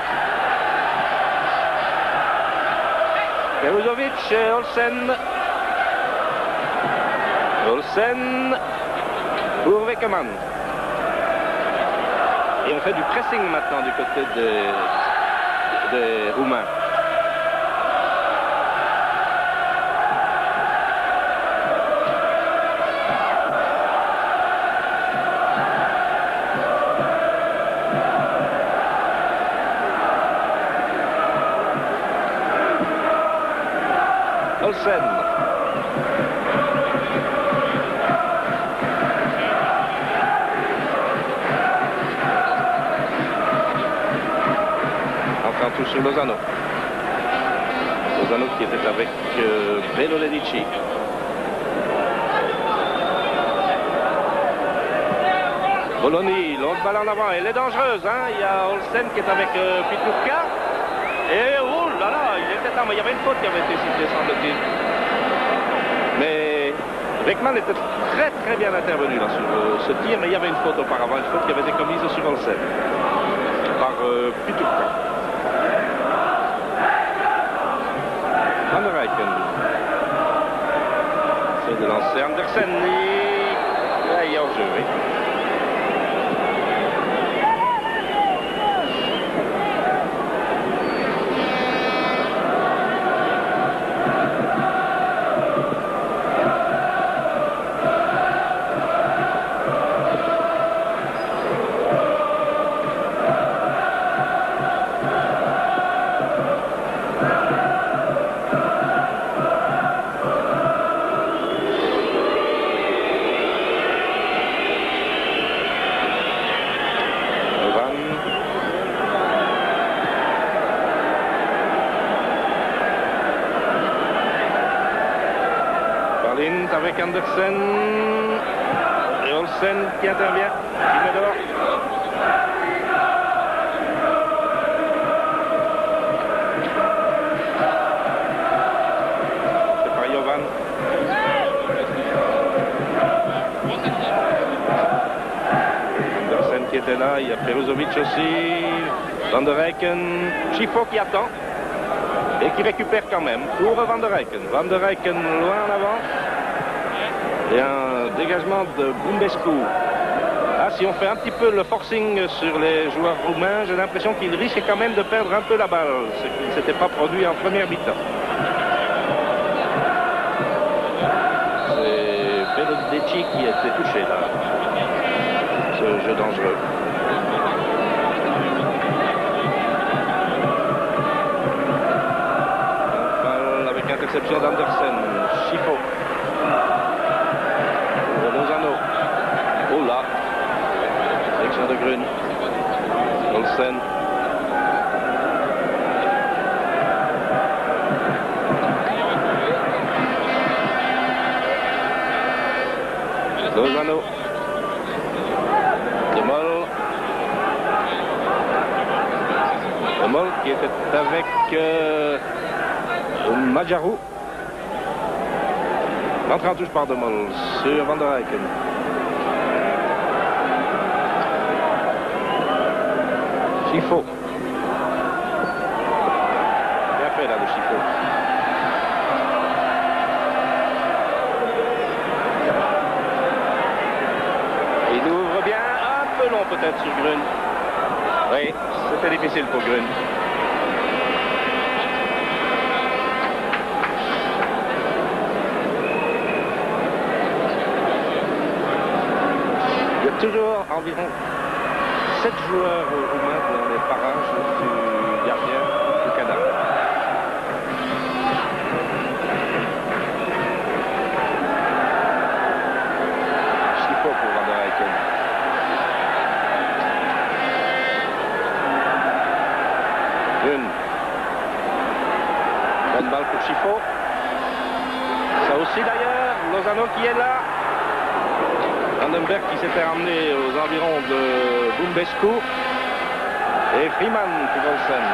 Peruzovic et Olsen. Olsen pour Beckman. Et on fait du pressing maintenant du côté des Roumains. Olsen. Entrant tout sur Lozano. Lozano qui était avec Bello Ledici. Bologna, l'autre balle en avant, elle est dangereuse. Hein? Il y a Olsen qui est avec Piturka. Et oh là là, il était là, mais il y avait une faute qui avait été sifflée, semble-t-il. Mais Beckman était très bien intervenu là, sur ce tir, mais il y avait une faute auparavant, une faute qui avait été commise sur Olsen par Piturka. Van der Eycken. C'est de lancer Andersen. Il y a hors-jeu, oui. Avec Andersen et Olsen qui intervient, qui met dehors. C'est par Jovan. Andersen qui était là, il y a Peruzovic aussi, Van der Eycken, Schifo qui attend et qui récupère quand même pour Van der Eycken. Van der Eycken loin en avant. Et un dégagement de Bumbescu. Ah, si on fait un petit peu le forcing sur les joueurs roumains, j'ai l'impression qu'ils risquent quand même de perdre un peu la balle, ce qui ne s'était pas produit en première mi-temps. C'est Belodeci qui a été touché là. Ce jeu dangereux. Balle avec interception d'Andersen. Schifo. Lozano. Oh là. Section de Grun. Olsen. Lozano. De Mol qui était avec Majarou. L'entrée en touche par De Mol sur Van der Eycken. Schifo. Bien fait là de Schifo. Il ouvre bien, un peu long peut-être sur Grun. Oui, c'était difficile pour Grun. Il y a toujours environ 7 joueurs roumains dans les parages du gardien du Canada. Schifo pour Van der Eycken. Une bonne balle pour Schifo. Ça aussi d'ailleurs, Lozano qui est là. Vandenberg qui s'était emmené aux environs de Bumbescu. Et Freeman pour Olsen.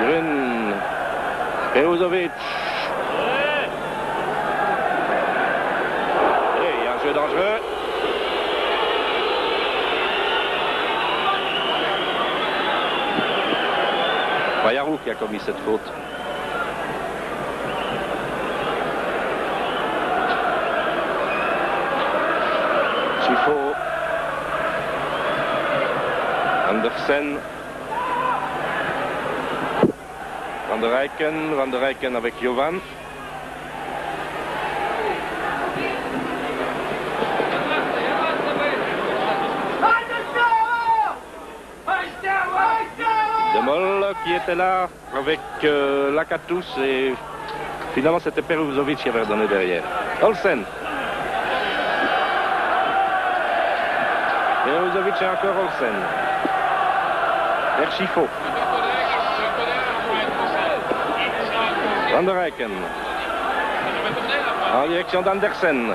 Grun. Peruzovic. Et il y a un jeu dangereux. Bayarou qui a commis cette faute. Schifo. Andersen. Van der Eycken avec Jovan. De Mol qui était là avec Lakatos et finalement c'était Peruzovic qui avait redonné derrière. Olsen. Peruzovic et encore Olsen. Vers Schifo. Van der Eycken. En direction d'Andersen.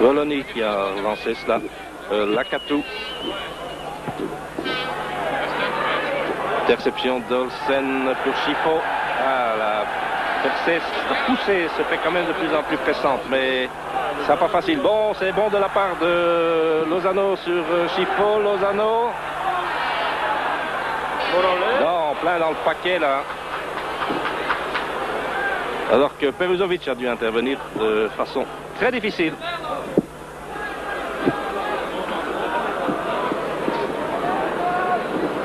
Bologna qui a lancé cela. Lakatou. Interception d'Olsen pour Schifo. Ah, la poussée se fait quand même de plus en plus pressante, mais ça pas facile. Bon, c'est bon de la part de Lozano sur Schifo. Lozano. Non, plein dans le paquet là. Alors que Peruzovic a dû intervenir de façon très difficile.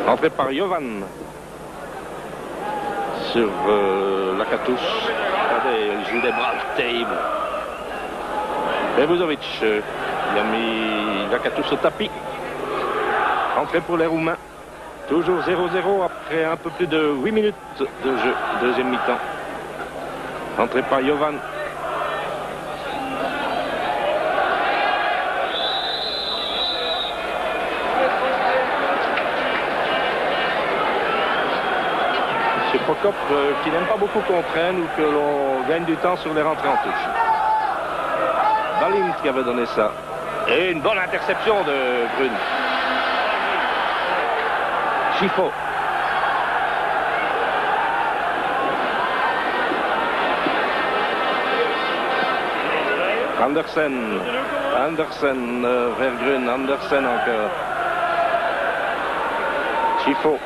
Entré par Jovan sur Lakatou. Regardez, il joue des bras terribles. Peruzovic, il a mis Lakatou au tapis. Entrée pour les Roumains. Toujours 0-0 après un peu plus de 8 minutes de jeu. Deuxième mi-temps. Entrée par Jovan. Prokop qui n'aime pas beaucoup qu'on traîne ou que l'on gagne du temps sur les rentrées en touche. Balint qui avait donné ça. Et une bonne interception de Grün. Schifo. Andersen. Andersen vers Grün. Andersen encore. Schifo.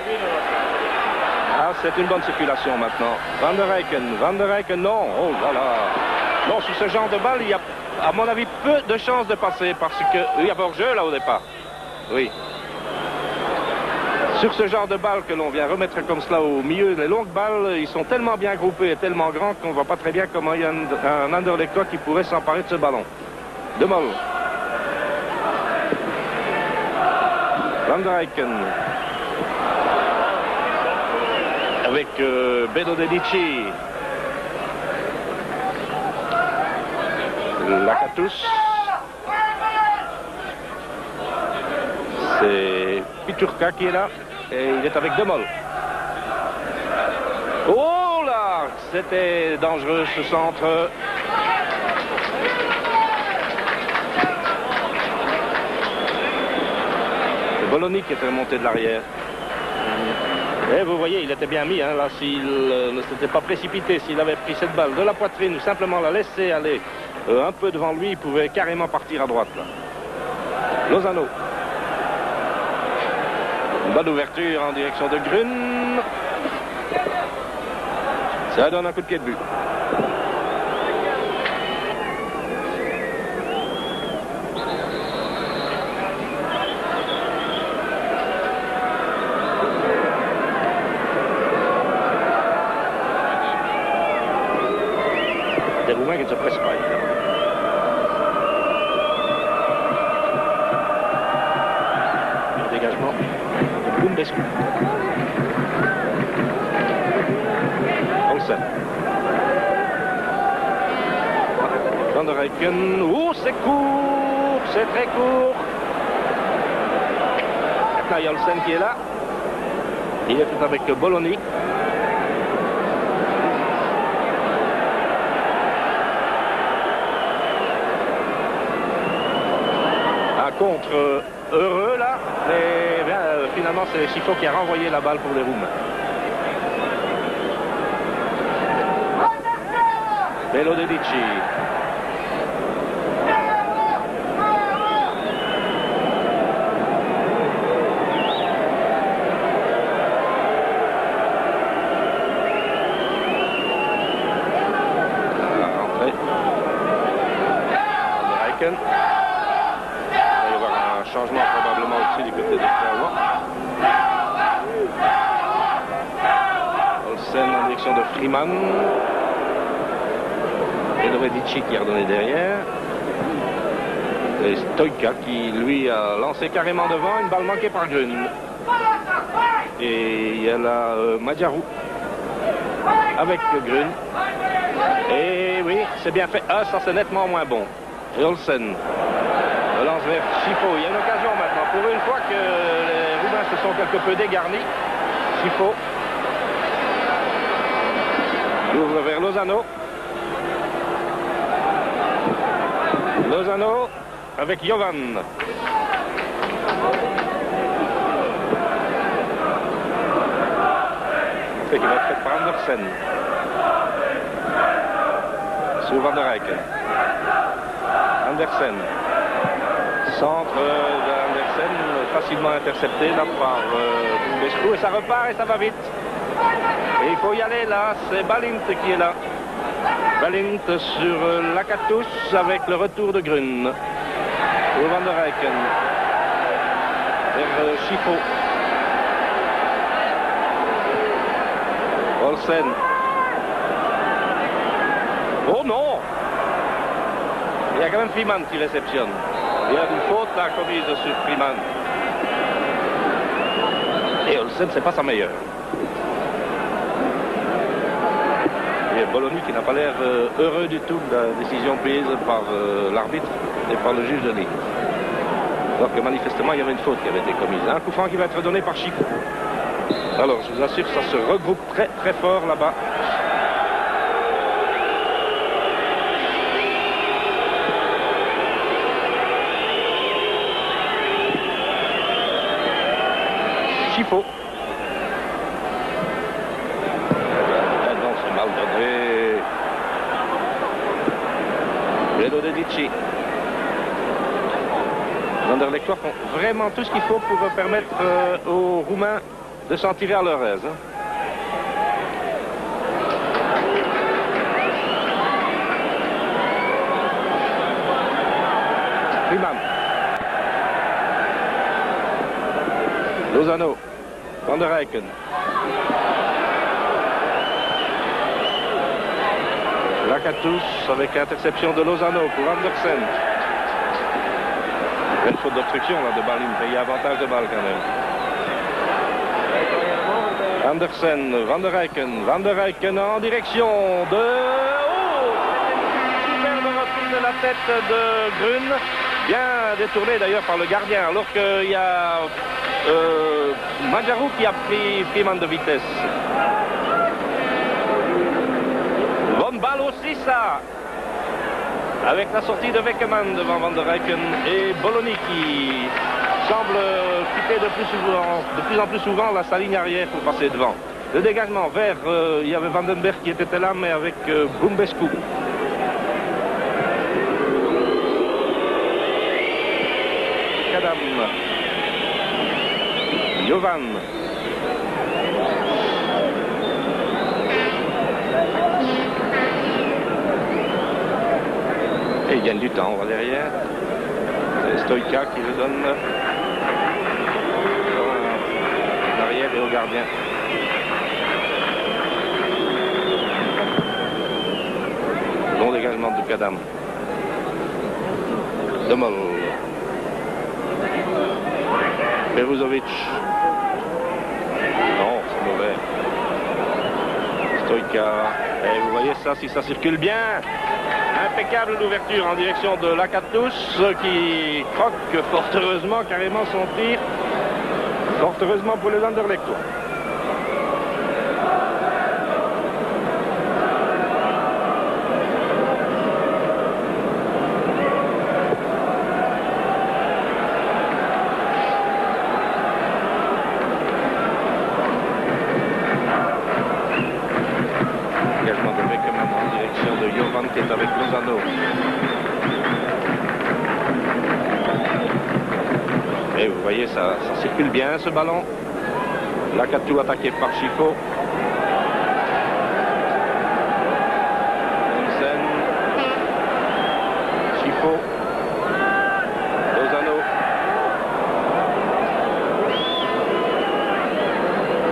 C'est une bonne circulation maintenant. Van der Eycken. Van der Eycken, non. Oh là là. Non, sur ce genre de balle, il y a, à mon avis, peu de chances de passer parce que... Il y a hors-jeu là au départ. Oui. Sur ce genre de balle que l'on vient remettre comme cela au milieu, les longues balles, ils sont tellement bien groupés et tellement grands qu'on ne voit pas très bien comment il y a un Anderlechtois qui pourrait s'emparer de ce ballon. De Mol. Van der Eycken. Avec Bedo Dedici. Lakatou. C'est Piturka qui est là. Et il est avec Demol. Oh là! C'était dangereux ce centre. C'est Bologna qui était remonté de l'arrière. Et vous voyez, il était bien mis, hein, là, s'il ne s'était pas précipité, s'il avait pris cette balle de la poitrine ou simplement la laisser aller un peu devant lui, il pouvait carrément partir à droite, là. Lozano. Une bonne ouverture en direction de Grün. Ça donne un coup de pied de but. Des Roumains qui ne se pressent pas, évidemment. Le dégagement de Bundescu. Olsen. Van der Eycken. Oh, c'est court, c'est très court. Maintenant, il y a Olsen qui est là. Il est avec Bologna. Contre heureux là, mais bien, finalement c'est Schifo qui a renvoyé la balle pour les Roumains. Bedo Dedici. La rentrée. Van der Eycken. Changement probablement aussi du côté de Ferrois. Olsen en direction de Freeman. Et Dedici qui a redonné derrière. Et Stoïka qui lui a lancé carrément devant, une balle manquée par Grün. Et il y a là Madjarou avec Grün. Et oui, c'est bien fait. Ah, ça c'est nettement moins bon. Et Olsen relance vers Chifo. Il y a une occasion maintenant. Pour une fois que les Roumains se sont quelque peu dégarnis. Chifo ouvre vers Lozano. Lozano avec Jovan. C'est qui va être fait par Andersen. Sur Van der Eycken. Andersen. Centre d'Andersen, facilement intercepté là par Bumbescu. Et ça repart et ça va vite. Et il faut y aller là, c'est Balint qui est là. Balint sur Lakatos avec le retour de Grun. Pour Van der Eycken. Vers Chifo. Olsen. Oh non! Il y a quand même Freeman qui réceptionne. Il y a une faute là commise sur Freeman. Et Olsen, c'est pas sa meilleure. Et Bologna qui n'a pas l'air heureux du tout de la décision prise par l'arbitre et par le juge de ligne. Alors que manifestement, il y avait une faute qui avait été commise. Un coup franc qui va être donné par Chifo. Alors, je vous assure, ça se regroupe très très fort là-bas. Chifo. Non, c'est mal donné. Bredo Dedici. Vanderlechtois font vraiment tout ce qu'il faut pour permettre aux Roumains de s'en tirer à leur aise. Freeman. Lozano. Van der Eycken. Lakatos avec interception de Lozano pour Andersen. Une faute d'obstruction là de Balint. Il y a avantage de balle quand même. Andersen, Van der Eycken en direction de... Oh! Superbe reprise de la tête de Grun. Bien détourné d'ailleurs par le gardien. Alors qu'il y a Majarou qui a pris Freeman de vitesse. Bonne balle aussi ça. Avec la sortie de Weckerman devant Van der Eycken et Bologna qui semble quitter de plus en plus souvent sa ligne arrière pour passer devant. Le dégagement vers, il y avait Vandenberg qui était là, mais avec Bumbescu. Kadam. Jovan. Et il gagne du temps, on va derrière. C'est Stoïka qui le donne en arrière et au gardien. Bon dégagement de Kadam. Domol. Peruzovic. Non, c'est mauvais. Stoïka. Et vous voyez ça, si ça circule bien. Impeccable l'ouverture en direction de Lakatos qui croque fort heureusement carrément son tir. Fort heureusement pour les Anderlechtois. Qui est avec Lozano. Et vous voyez, ça circule bien ce ballon. Lakatos attaqué par Chifo. Olsen. Chifo. Lozano.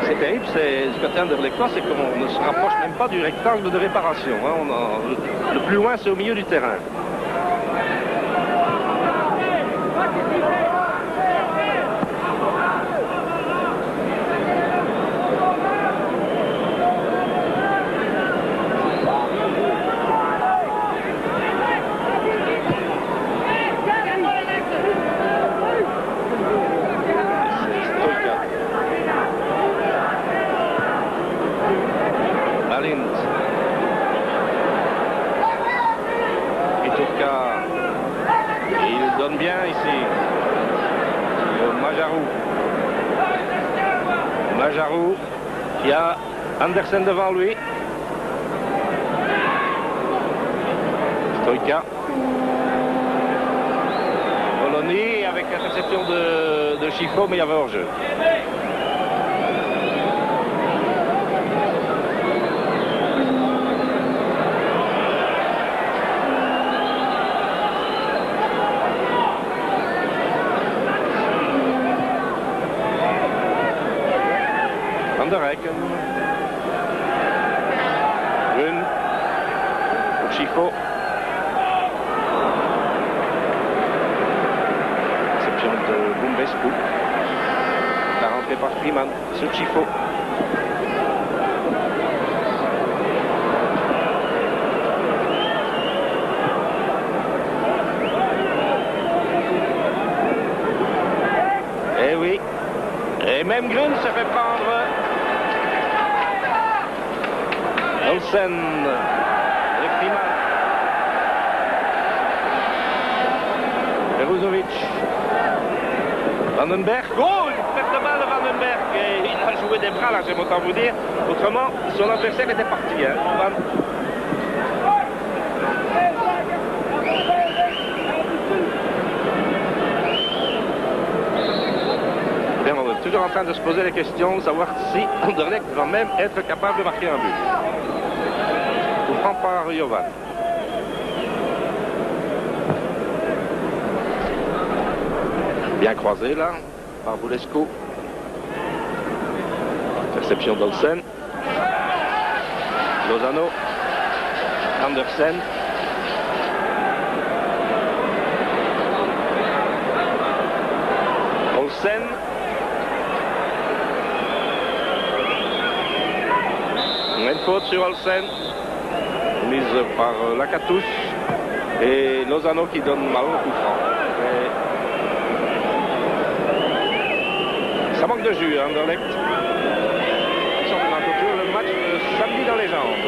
C'est terrible, du côté Anderlechtois, c'est qu'on ne se rapproche même pas du rectangle de réparation. Hein. Le plus loin, c'est au milieu du terrain. Majarou qui a Andersen devant lui. Stoïka. Bologna avec l'interception de Chiffo, mais il y avait hors-jeu. Van der Rijken. Rune. Pour Chiffo. Réception de Bumbescu. La rentrée par Freeman sur Chiffo. Eh oui. Et même Grun se fait prendre. Olsen avec Freeman. Peruzovic. Vandenberg. Oh, une perte de balle de Vandenberg. Et il a joué des bras là, j'aime autant vous dire. Autrement, son adversaire était parti. Hein. Bien, on est toujours en train de se poser la question de savoir si Anderlecht va même être capable de marquer un but. Tout prend par Jovan. Bien croisé là, par Bulescu. Réception d'Olsen. Lozano. Andersen. Olsen. Une faute sur Olsen. Mise par Lakatos. Et Lozano qui donne mal au coup franc. Ça manque de jus, hein, Anderlecht. Ils sont en clôture le match samedi dans les jambes.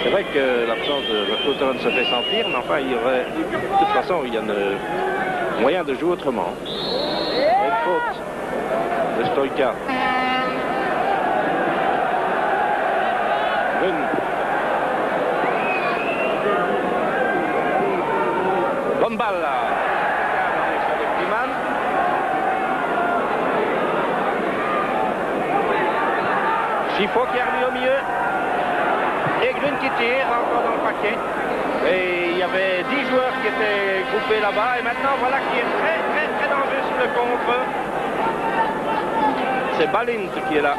C'est vrai que l'absence de Cloton se fait sentir, mais enfin, il y aurait. De toute façon, il y a un moyen de jouer autrement. Une faute de Stoïka. Rune. Bonne balle là. Chiffo qui a remis au milieu. Et Grun qui tire encore dans le paquet. Et il y avait 10 joueurs qui étaient groupés là-bas. Et maintenant, voilà qui est très dangereux sur le contre. C'est Balint qui est là.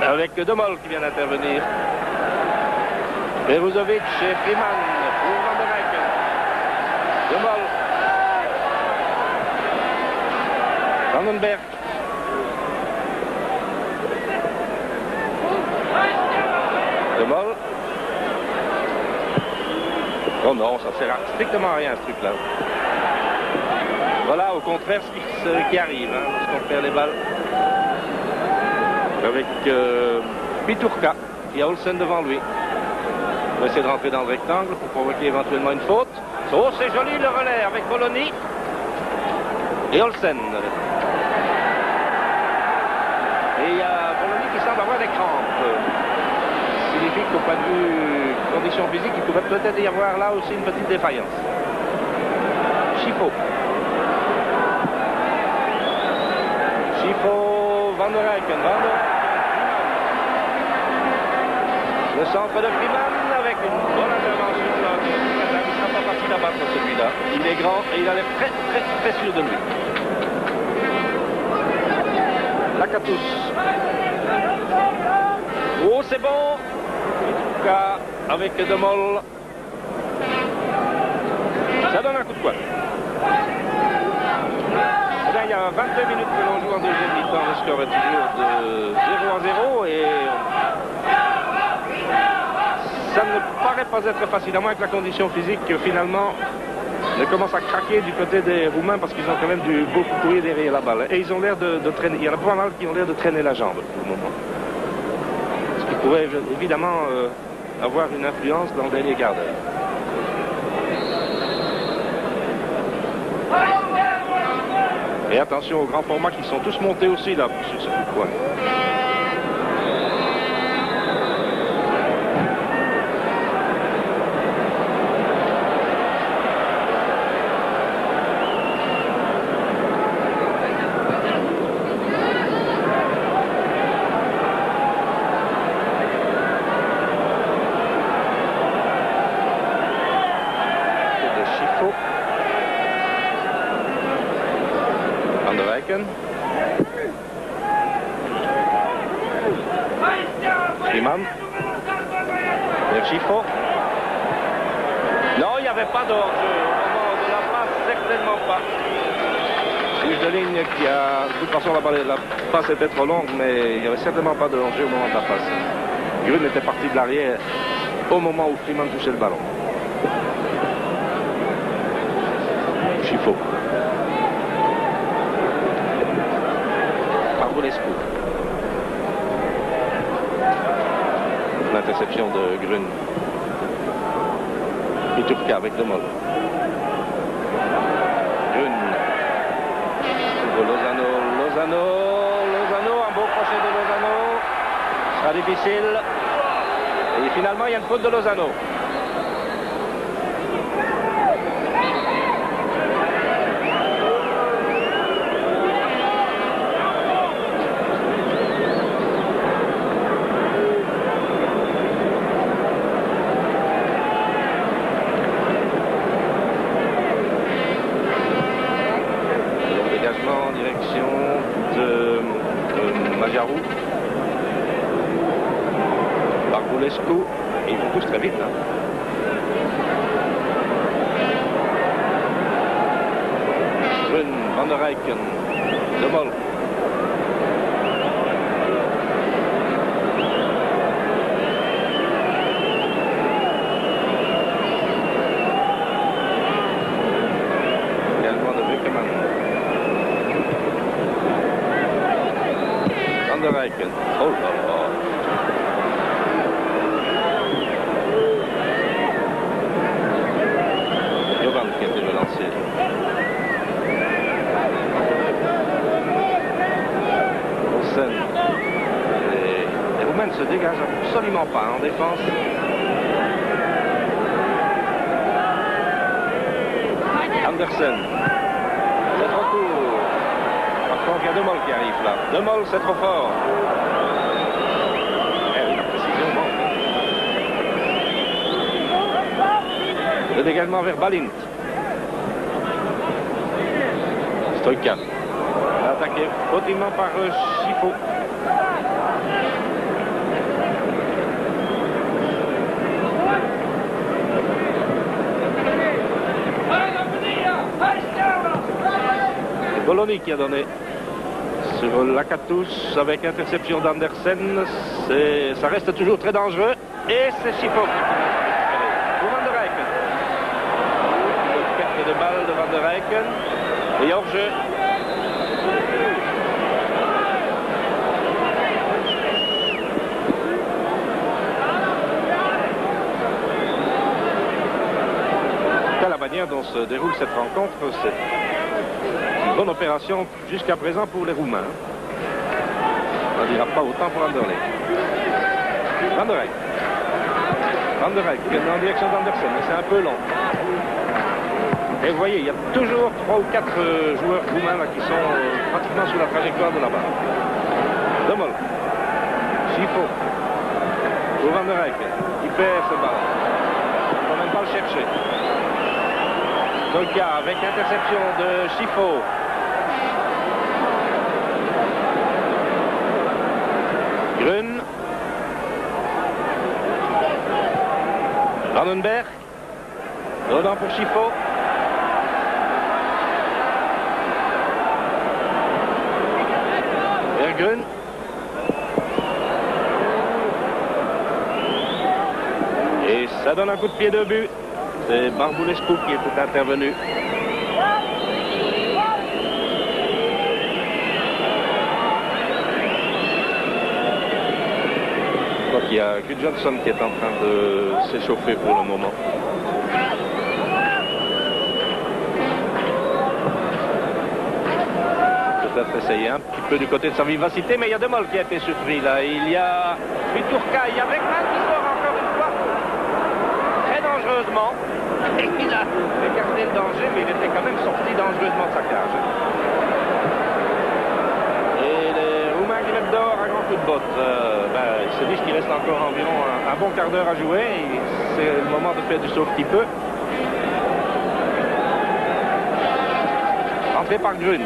Avec Demol qui vient d'intervenir. Peruzovic et Freeman pour Van der Rijken. Demol. Vandenberg. Demol. Oh non, ça sert à strictement à rien ce truc-là. Voilà, au contraire, ce qui arrive, hein, lorsqu'on perd les balles. Avec Piturka, qui a Olsen devant lui. On va essayer de rentrer dans le rectangle pour provoquer éventuellement une faute. Oh, c'est joli le relais avec Bologna. Et Olsen. Et il y a Bologna qui semble avoir des crampes. Ce qui signifie qu'au point de vue conditions physiques, il pourrait peut-être y avoir là aussi une petite défaillance. Chiffo. Chiffo, Van der Rijken. Le centre de Freeman avec une bonne intervention. Il ne sera pas facile à battre celui-là. Il est grand et il a l'air très sûr de lui. Lakatos. Oh, c'est bon. En tout cas, avec Demol. Ça donne un coup de poing. Il y a 22 minutes que l'on joue en deuxième mi-temps. Le score est toujours de 0-0 et ça ne paraît pas être facile, à moins que la condition physique finalement ne commence à craquer du côté des Roumains parce qu'ils ont quand même dû beaucoup courir derrière la balle. Et ils ont l'air de traîner, il y en a pas mal qui ont l'air de traîner la jambe pour le moment. Ce qui pourrait évidemment avoir une influence dans le dernier quart d'heure. Et attention aux grands formats qui sont tous montés aussi là sur ce coin. Freeman. Chifo. Non, il n'y avait pas de hors-jeu. Au moment de la passe, certainement pas. Juge de ligne qui a... De toute façon, la passe était trop longue, mais il n'y avait certainement pas de hors-jeu au moment de la passe. Grun était parti de l'arrière au moment où Freeman touchait le ballon. Chifo. Barbulescu. L'interception de Grun. Piturka avec Demol. Grun. Lozano, un beau crochet de Lozano. Ce sera difficile. Et finalement, il y a une faute de Lozano. En direction de Majarou. Barbulescu. Et ils vont tous très vite là. Grun, Van der Eycken, Demol. Également de Wickerman. Van der Eycken. Oh là là. Jovan qui a été relancé. Olsen. Les Roumains ne se dégagent absolument pas en défense. Andersen. C'est trop court. Par contre, il y a Demol qui arrive là. Demol, c'est trop fort. La précision manque. Le dégagement vers Balint. Stoïka. Attaqué hautement par Chifo. Bologna qui a donné sur Lakatos avec interception d'Andersen. Ça reste toujours très dangereux. Et c'est Chifo qui récupéré. Pour Van der Eycken. Une perte de balle de Van der Eycken. Et hors-jeu. La manière dont se déroule cette rencontre, c'est une bonne opération jusqu'à présent pour les Roumains. On ne dira pas autant pour Anderlecht. Van der Eyck. Van der Eyck en direction d'Andersen, mais c'est un peu long. Et vous voyez, il y a toujours 3 ou 4 joueurs roumains là, qui sont pratiquement sous la trajectoire de la balle. Demol. Chifo. Pour Van der Eyck. Il perd ce ballon. Il ne va même pas le chercher. Stoïka avec interception de Chifo. Grun. Vandenberg. Rodin pour Chifo. Grun. Et ça donne un coup de pied de but. C'est Barbulescu qui est intervenu. Je crois qu'il y a Gud Johnson qui est en train de s'échauffer pour le moment. peut-être essayer un petit peu du côté de sa vivacité, mais il y a De Mol qui a été surpris là. Il y a Viturka, il y a Beckman qui sort encore une fois très dangereusement. Et il a écarté le danger, mais il était quand même sorti dangereusement de sa cage. Et les Roumains qui mettent dehors un grand coup de botte. Ils se disent qu'il reste encore environ un bon quart d'heure à jouer. C'est le moment de faire du sauf petit peu. Entrée par Grun.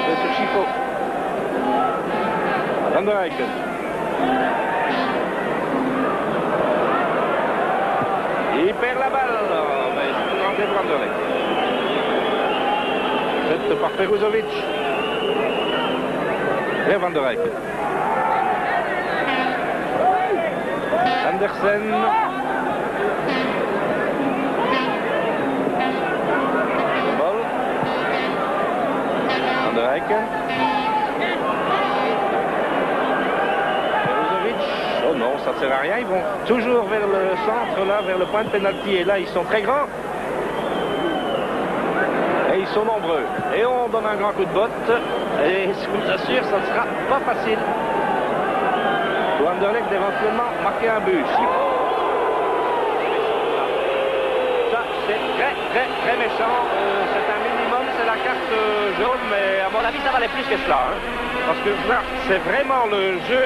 C'est sur Chifo. Van der Eycken. Il perd la balle. Mais c'est une entrée pour Anderlecht. Faite par Peruzovic. Vers Van der Eycken. Andersen. Ball. Van der Eycken. Peruzovic. Oh non, ça ne sert à rien. Ils vont toujours vers le centre, là, vers le point de pénalty. Et là, ils sont très grands. Et ils sont nombreux. Et on donne un grand coup de botte. Et je vous assure, ça ne sera pas facile. Pour Anderlecht d'éventuellement marquer un but. Ça, c'est très méchant. C'est un minimum, c'est la carte jaune, mais à mon avis, ça valait plus que cela. Hein. Parce que là, c'est vraiment le jeu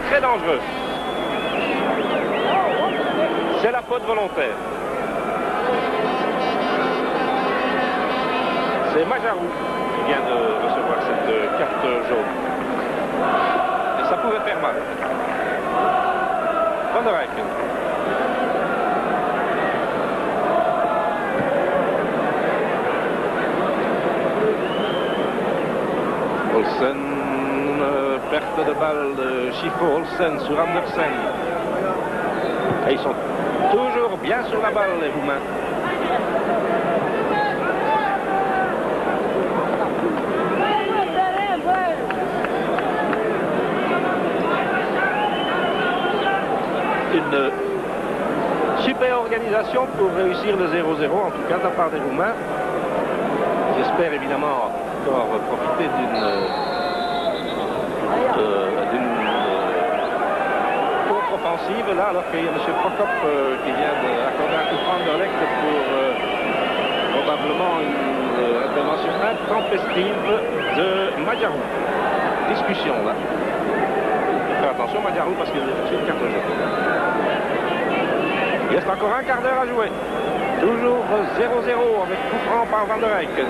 très dangereux. C'est la faute volontaire. C'est Majarou qui vient de recevoir cette carte jaune. Et ça pouvait faire mal. Van der Eycken. Olsen, perte de balle de Chifo. Olsen sur Andersen. Et ils sont toujours bien sur la balle, les Roumains. Une super organisation pour réussir le 0-0, en tout cas de la part des Roumains. J'espère évidemment encore profiter d'une contre-offensive là, alors qu'il y a M. Prokop qui vient d'accorder un coup de franc d'Anderlecht pour probablement une intervention intempestive de Majarou. Discussion là. Faire attention Majarou parce qu'il a une carte jaune. Il reste encore un quart d'heure à jouer. Toujours 0-0 avec coup franc par Van der Eycken.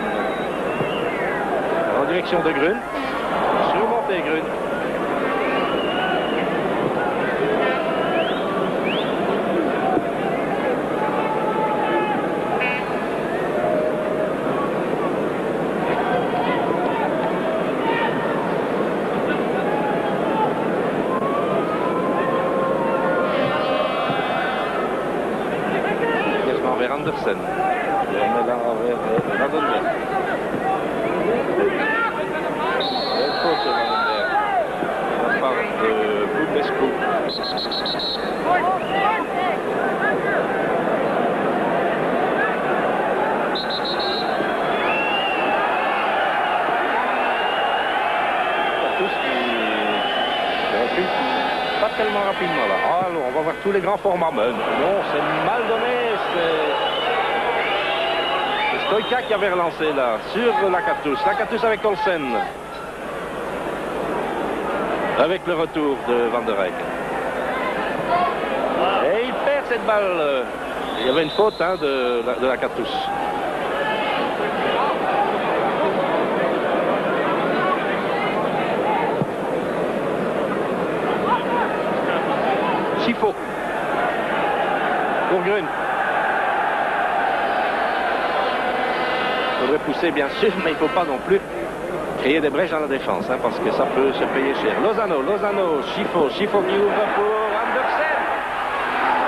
En direction de Grun. Surmonté Grun. Andersen. Et on est là vers Vandenberg. Et faute de Vandenberg. De la part de Budescu. Tous qui recule pas tellement rapidement là. Alors, on va voir tous les grands formats. Mais non, c'est mal donné. C'est Stoïka qui avait relancé là, sur Lakatos. Lakatos avec Olsen. Avec le retour de Van der Eycken. Et il perd cette balle. Il y avait une faute hein, de Lakatos. Chifo. Pour Grun. Il faudrait pousser bien sûr, mais il ne faut pas non plus créer des brèches dans la défense, hein, parce que ça peut se payer cher. Lozano, Chifo qui ouvre pour Andersen.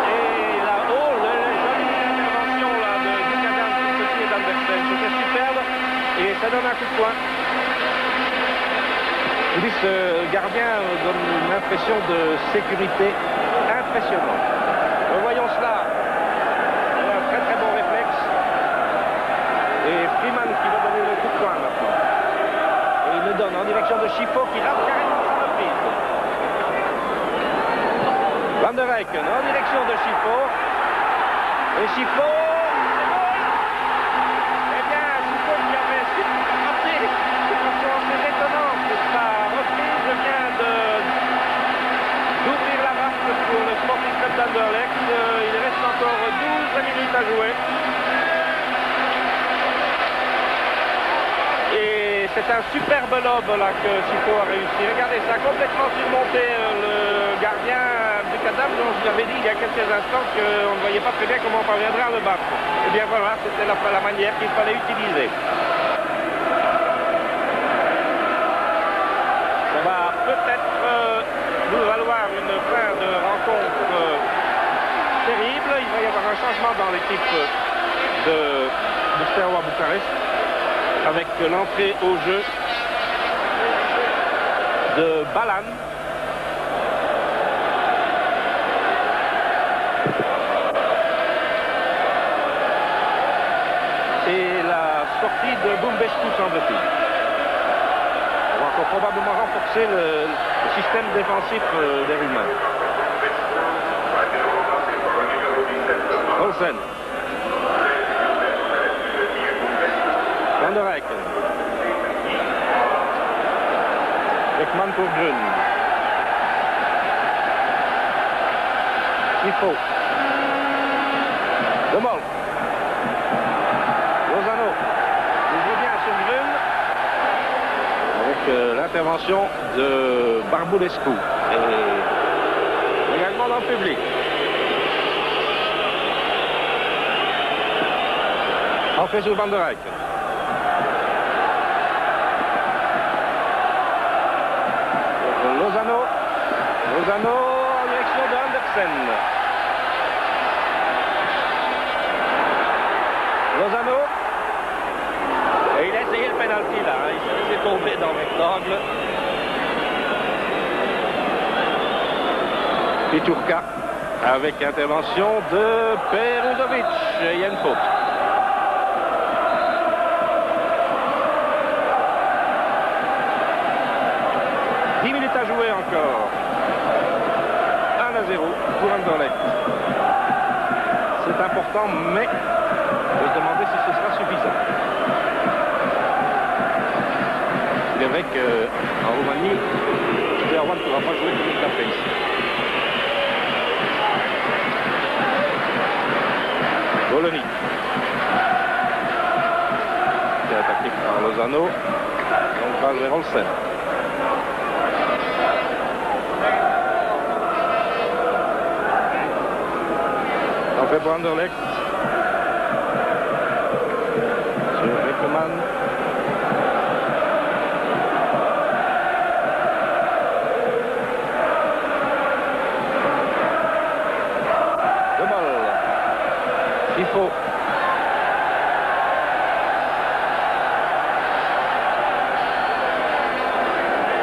Et là-haut, la jolie intervention là, de Buchanan sur ce pied d'Andersen. C'était superbe et ça donne un coup de poing. Je dis, ce gardien donne une impression de sécurité impressionnante. Voyons cela. Il a un très très bon réflexe. Et Freeman qui va donner le coup de poing maintenant. Et il le donne en direction de Chifo qui rate carrément sa reprise. Van der Eycken en direction de Chifo. Et Chifo... Eh bien, Chifo qui avait frappé de façon assez étonnante. Sa reprise vient d'ouvrir la marque pour le Sporting Club d'Anderlecht. Il reste encore 12 minutes à jouer. Et c'est un superbe lob là que Chifo a réussi. Regardez, ça a complètement surmonté le gardien du Kadam dont je vous avais dit il y a quelques instants qu'on ne voyait pas très bien comment on parviendrait à le battre. Et bien voilà, c'était la manière qu'il fallait utiliser. Ça va peut-être nous valoir une fin de rencontre terrible. Il va y avoir un changement dans l'équipe de Steaua Bucarest avec l'entrée au jeu de Balan. Et la sortie de Bumbescu, semble-t-il. On va encore probablement renforcer le système défensif des Roumains. Olsen. Van der Eycken. Beckman pour Grun. Chifo. De Mol. Lozano. Il joue bien sur Grun. Avec l'intervention de Barbulescu. Et également dans le public. En fait sur Van der Eycken. Lozano en direction de Andersen. Lozano. Et il a essayé le penalty là. Il s'est laissé tomber dans le rectangle. Piturka avec intervention de Peruzovic. Il y a une faute. À jouer encore. 1-0 pour Anderlecht. C'est important, mais on va se demander si ce sera suffisant. Il est vrai qu'en Roumanie, Steaua ne pourra pas jouer comme il l'a fait ici. Bologna. Qui est attaqué par Lozano. Donc va vers Olsen. On fait pour Anderlecht. Sur Beckman. De Mol. Chifo.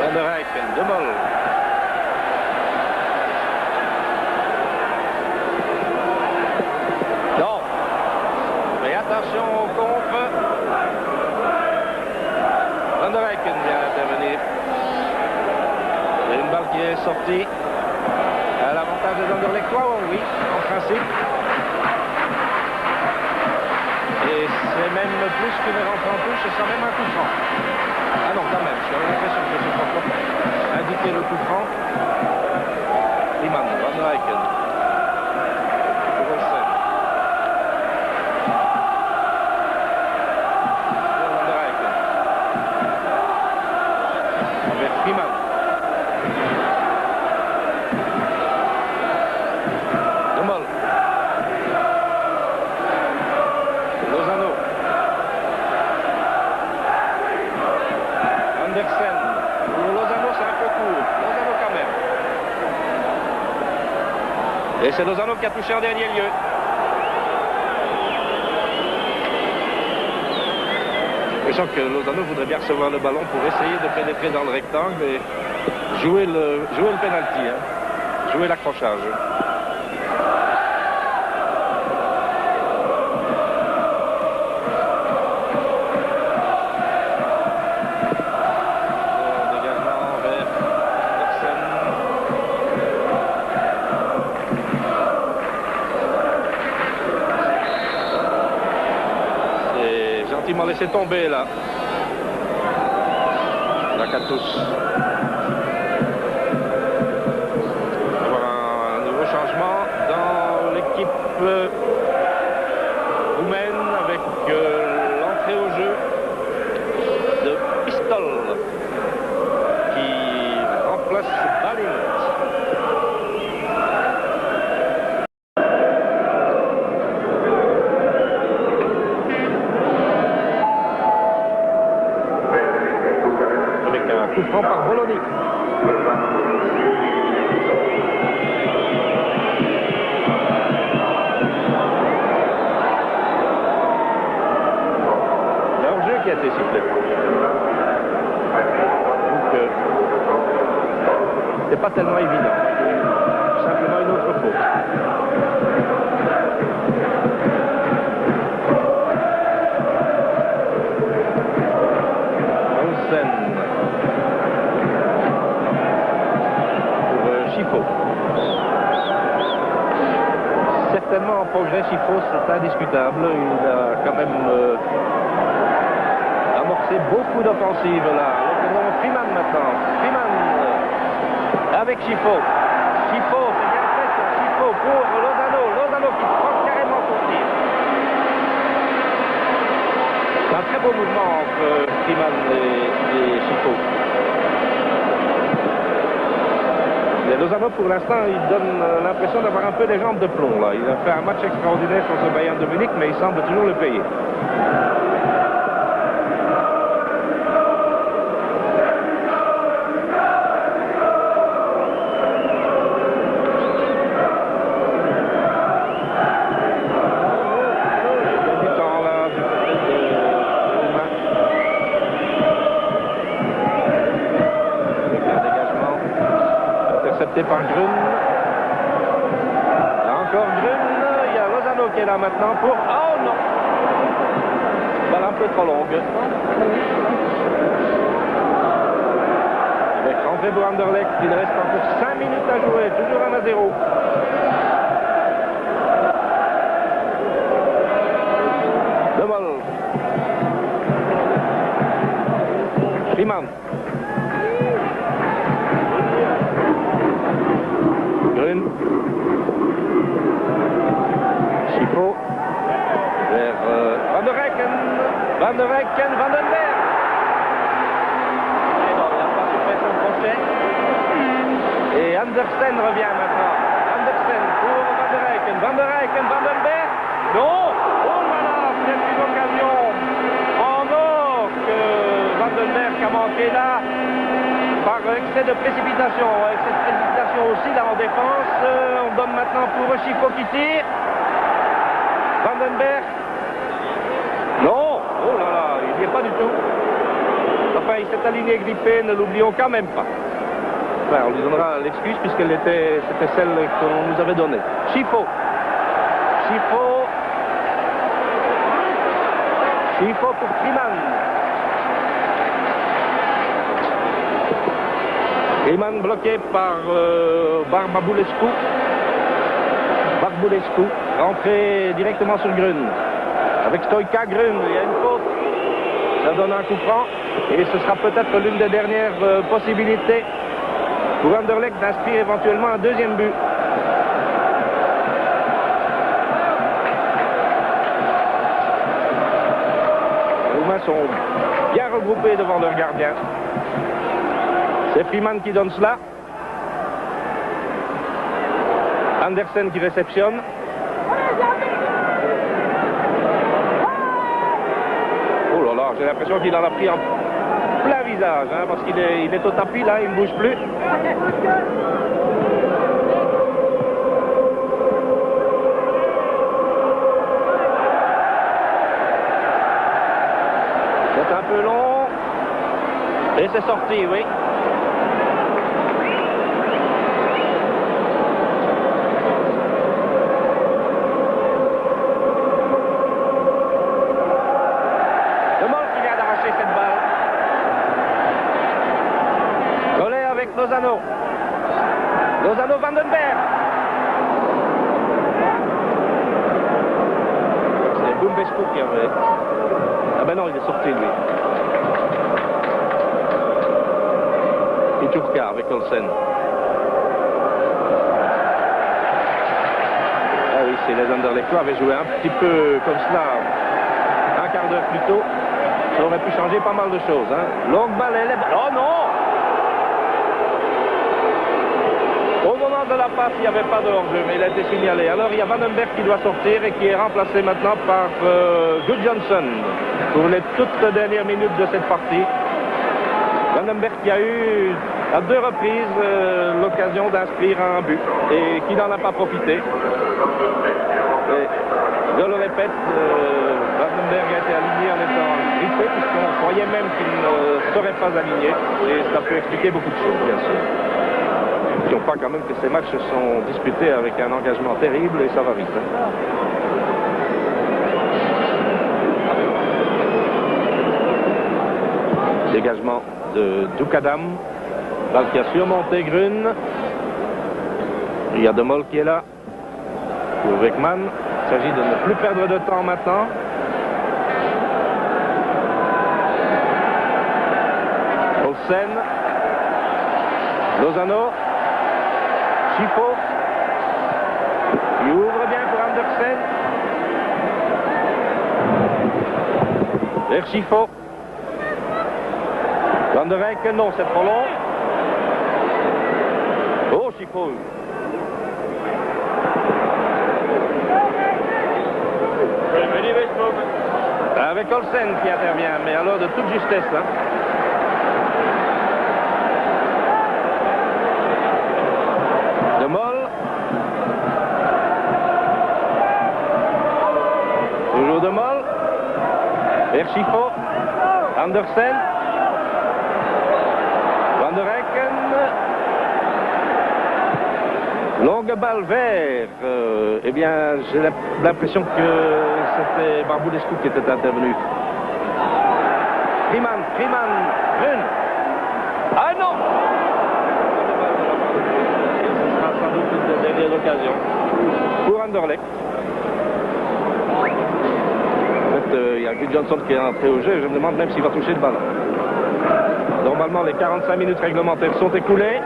Van der Eycken. De Mol. Attention au contre. Van der Eycken vient intervenir. Il y a une balle qui est sortie. À l'avantage des Anderlechtois, oui, en principe. Et c'est même plus qu'une rentrée en touche, c'est même un coup franc. Ah non, quand même, j'avais l'impression que ce soit indiqué le coup franc. Liman, Van der Eycken. Freeman. De Mol. Lozano. Andersen. Lozano, c'est un peu court. Lozano quand même. Et c'est Lozano qui a touché en dernier lieu. Je sens que Lozano voudrait bien recevoir le ballon pour essayer de pénétrer dans le rectangle et jouer le penalty, hein, jouer l'accrochage. laisser tomber là. Lakatos. On va avoir un nouveau changement dans l'équipe roumaine avec l'entrée au jeu de Pistol qui remplace Balint. Coup franc par Bologna. Hors-jeu qui a été sifflé. Donc, c'est pas tellement évident. Simplement une autre faute. Hansen. Chifo. Certainement en progrès, Chifo, c'est indiscutable. Il a quand même amorcé beaucoup d'offensives là. Nous avons Freeman maintenant. Freeman avec Chifo. Chifo, c'est bien fait ça. Chifo pour Lozano. Lozano qui prend carrément son tir. C'est un très beau mouvement entre Freeman et Chifo. Lozano, pour l'instant, il donne l'impression d'avoir un peu des jambes de plomb. Là. Il a fait un match extraordinaire contre Bayern de Munich, mais il semble toujours le payer. Il y a du temps là, du côté de match. Avec un dégagement. Intercepté par Grun. Encore Grun. Il y a Lozano qui est là maintenant pour... Oh non! Balle un peu trop longue. Avec André pour Anderlecht, il reste encore 5 minutes à jouer. Toujours 1-0. De Moll. Freeman. Grun. Chifo. Vers Van der Eycken. Van der Eycken, Van den Berg. Et non, il n'a pas fait son crochet. Et Andersen revient maintenant. Andersen pour Van der Eycken. Van der Eycken, Van den Berg. Non! Oh là là, c'est une occasion en or que Van den Berg a manqué là. Par excès de précipitation. Excès de précipitation aussi là en défense. On donne maintenant pour Chifo qui tire. Vandenberg. Non. Oh là là, il n'y est pas du tout. Enfin, il s'est aligné grippé, ne l'oublions quand même pas. Enfin, on lui donnera l'excuse puisqu'elle c'était celle qu'on nous avait donnée. Chifo. Chifo. Chifo pour Freeman. Freeman bloqué par Barbulescu. Barbulescu, rentré directement sur Grun. Avec Stoïka Grun, il y a une faute. Ça donne un coup franc. Et ce sera peut-être l'une des dernières possibilités pour Anderlecht d'inscrire éventuellement un deuxième but. Les Roumains sont bien regroupés devant leur gardien. C'est Freeman qui donne cela. Andersen qui réceptionne. Oh là là, j'ai l'impression qu'il en a pris en plein visage, hein, parce qu'il est au tapis là, il ne bouge plus. C'est un peu long. Et c'est sorti, oui. Lozano. Lozano, Van den Berg. C'est Bumbescu qui avait ben non, il est sorti lui. Iturka avec Olsen. Ah oui, c'est les Anderlechtois avaient joué un petit peu comme cela un quart d'heure plus tôt. Ça aurait pu changer pas mal de choses. Hein. Longue balle, oh non! Au moment de la passe, il n'y avait pas de hors-jeu, mais il a été signalé. Alors il y a Vandenberg qui doit sortir et qui est remplacé maintenant par Gudjonsson pour les toutes dernières minutes de cette partie. Vandenberg qui a eu à 2 reprises l'occasion d'inscrire un but et qui n'en a pas profité. Et, je le répète, Vandenberg a été aligné en étant grippé puisqu'on croyait même qu'il ne serait pas aligné et ça peut expliquer beaucoup de choses bien sûr. N'oublions pas quand même que ces matchs sont disputés avec un engagement terrible et ça va vite. Hein. Dégagement de Dukadam. Balle qui a surmonté Grun. Il y a De Mol qui est là pour Weckman. Il s'agit de ne plus perdre de temps maintenant. Olsen. Lozano. Schifo. Il ouvre bien pour Andersen. Vers Schifo. Van der Eyck, non, c'est trop long. Oh, Schifo. Avec Olsen qui intervient, mais alors de toute justesse. Hein. De Mol. Toujours De Mol. Vers Schifo. Andersen. Van der Eyck. Longue balle vers. Eh bien, j'ai l'impression que c'était Barbulescu qui était intervenu. Freeman, Grun. Ah non! Ce sera sans doute une des dernières occasions pour Anderlecht. En fait, il y a Gudjonsson qui est entré au jeu. Je me demande même s'il va toucher le ballon. Normalement, les 45 minutes réglementaires sont écoulées.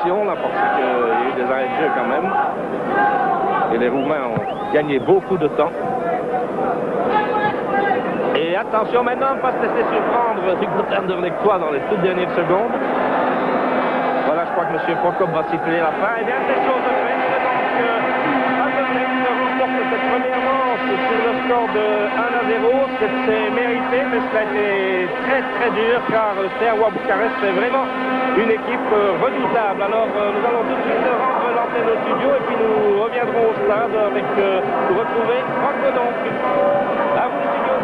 Là, parce qu'il y a eu des arrêts de jeu quand même. Et les Roumains ont gagné beaucoup de temps. Et attention maintenant, on ne pas se laisser surprendre du Anderlechtois dans les toutes dernières secondes. Voilà, je crois que M. Prokop va siffler la fin. Et bien, c'est chose de fait. Donc, Anderlecht remporte cette première manche sur le score de 1-0. C'est mérité, mais ça a été très dur car Steaua Bucarest est vraiment une équipe redoutable. Alors nous allons tout de suite rendre l'antenne au studio et puis nous reviendrons au stade avec pour retrouver Franck Bedon. À vous le studio.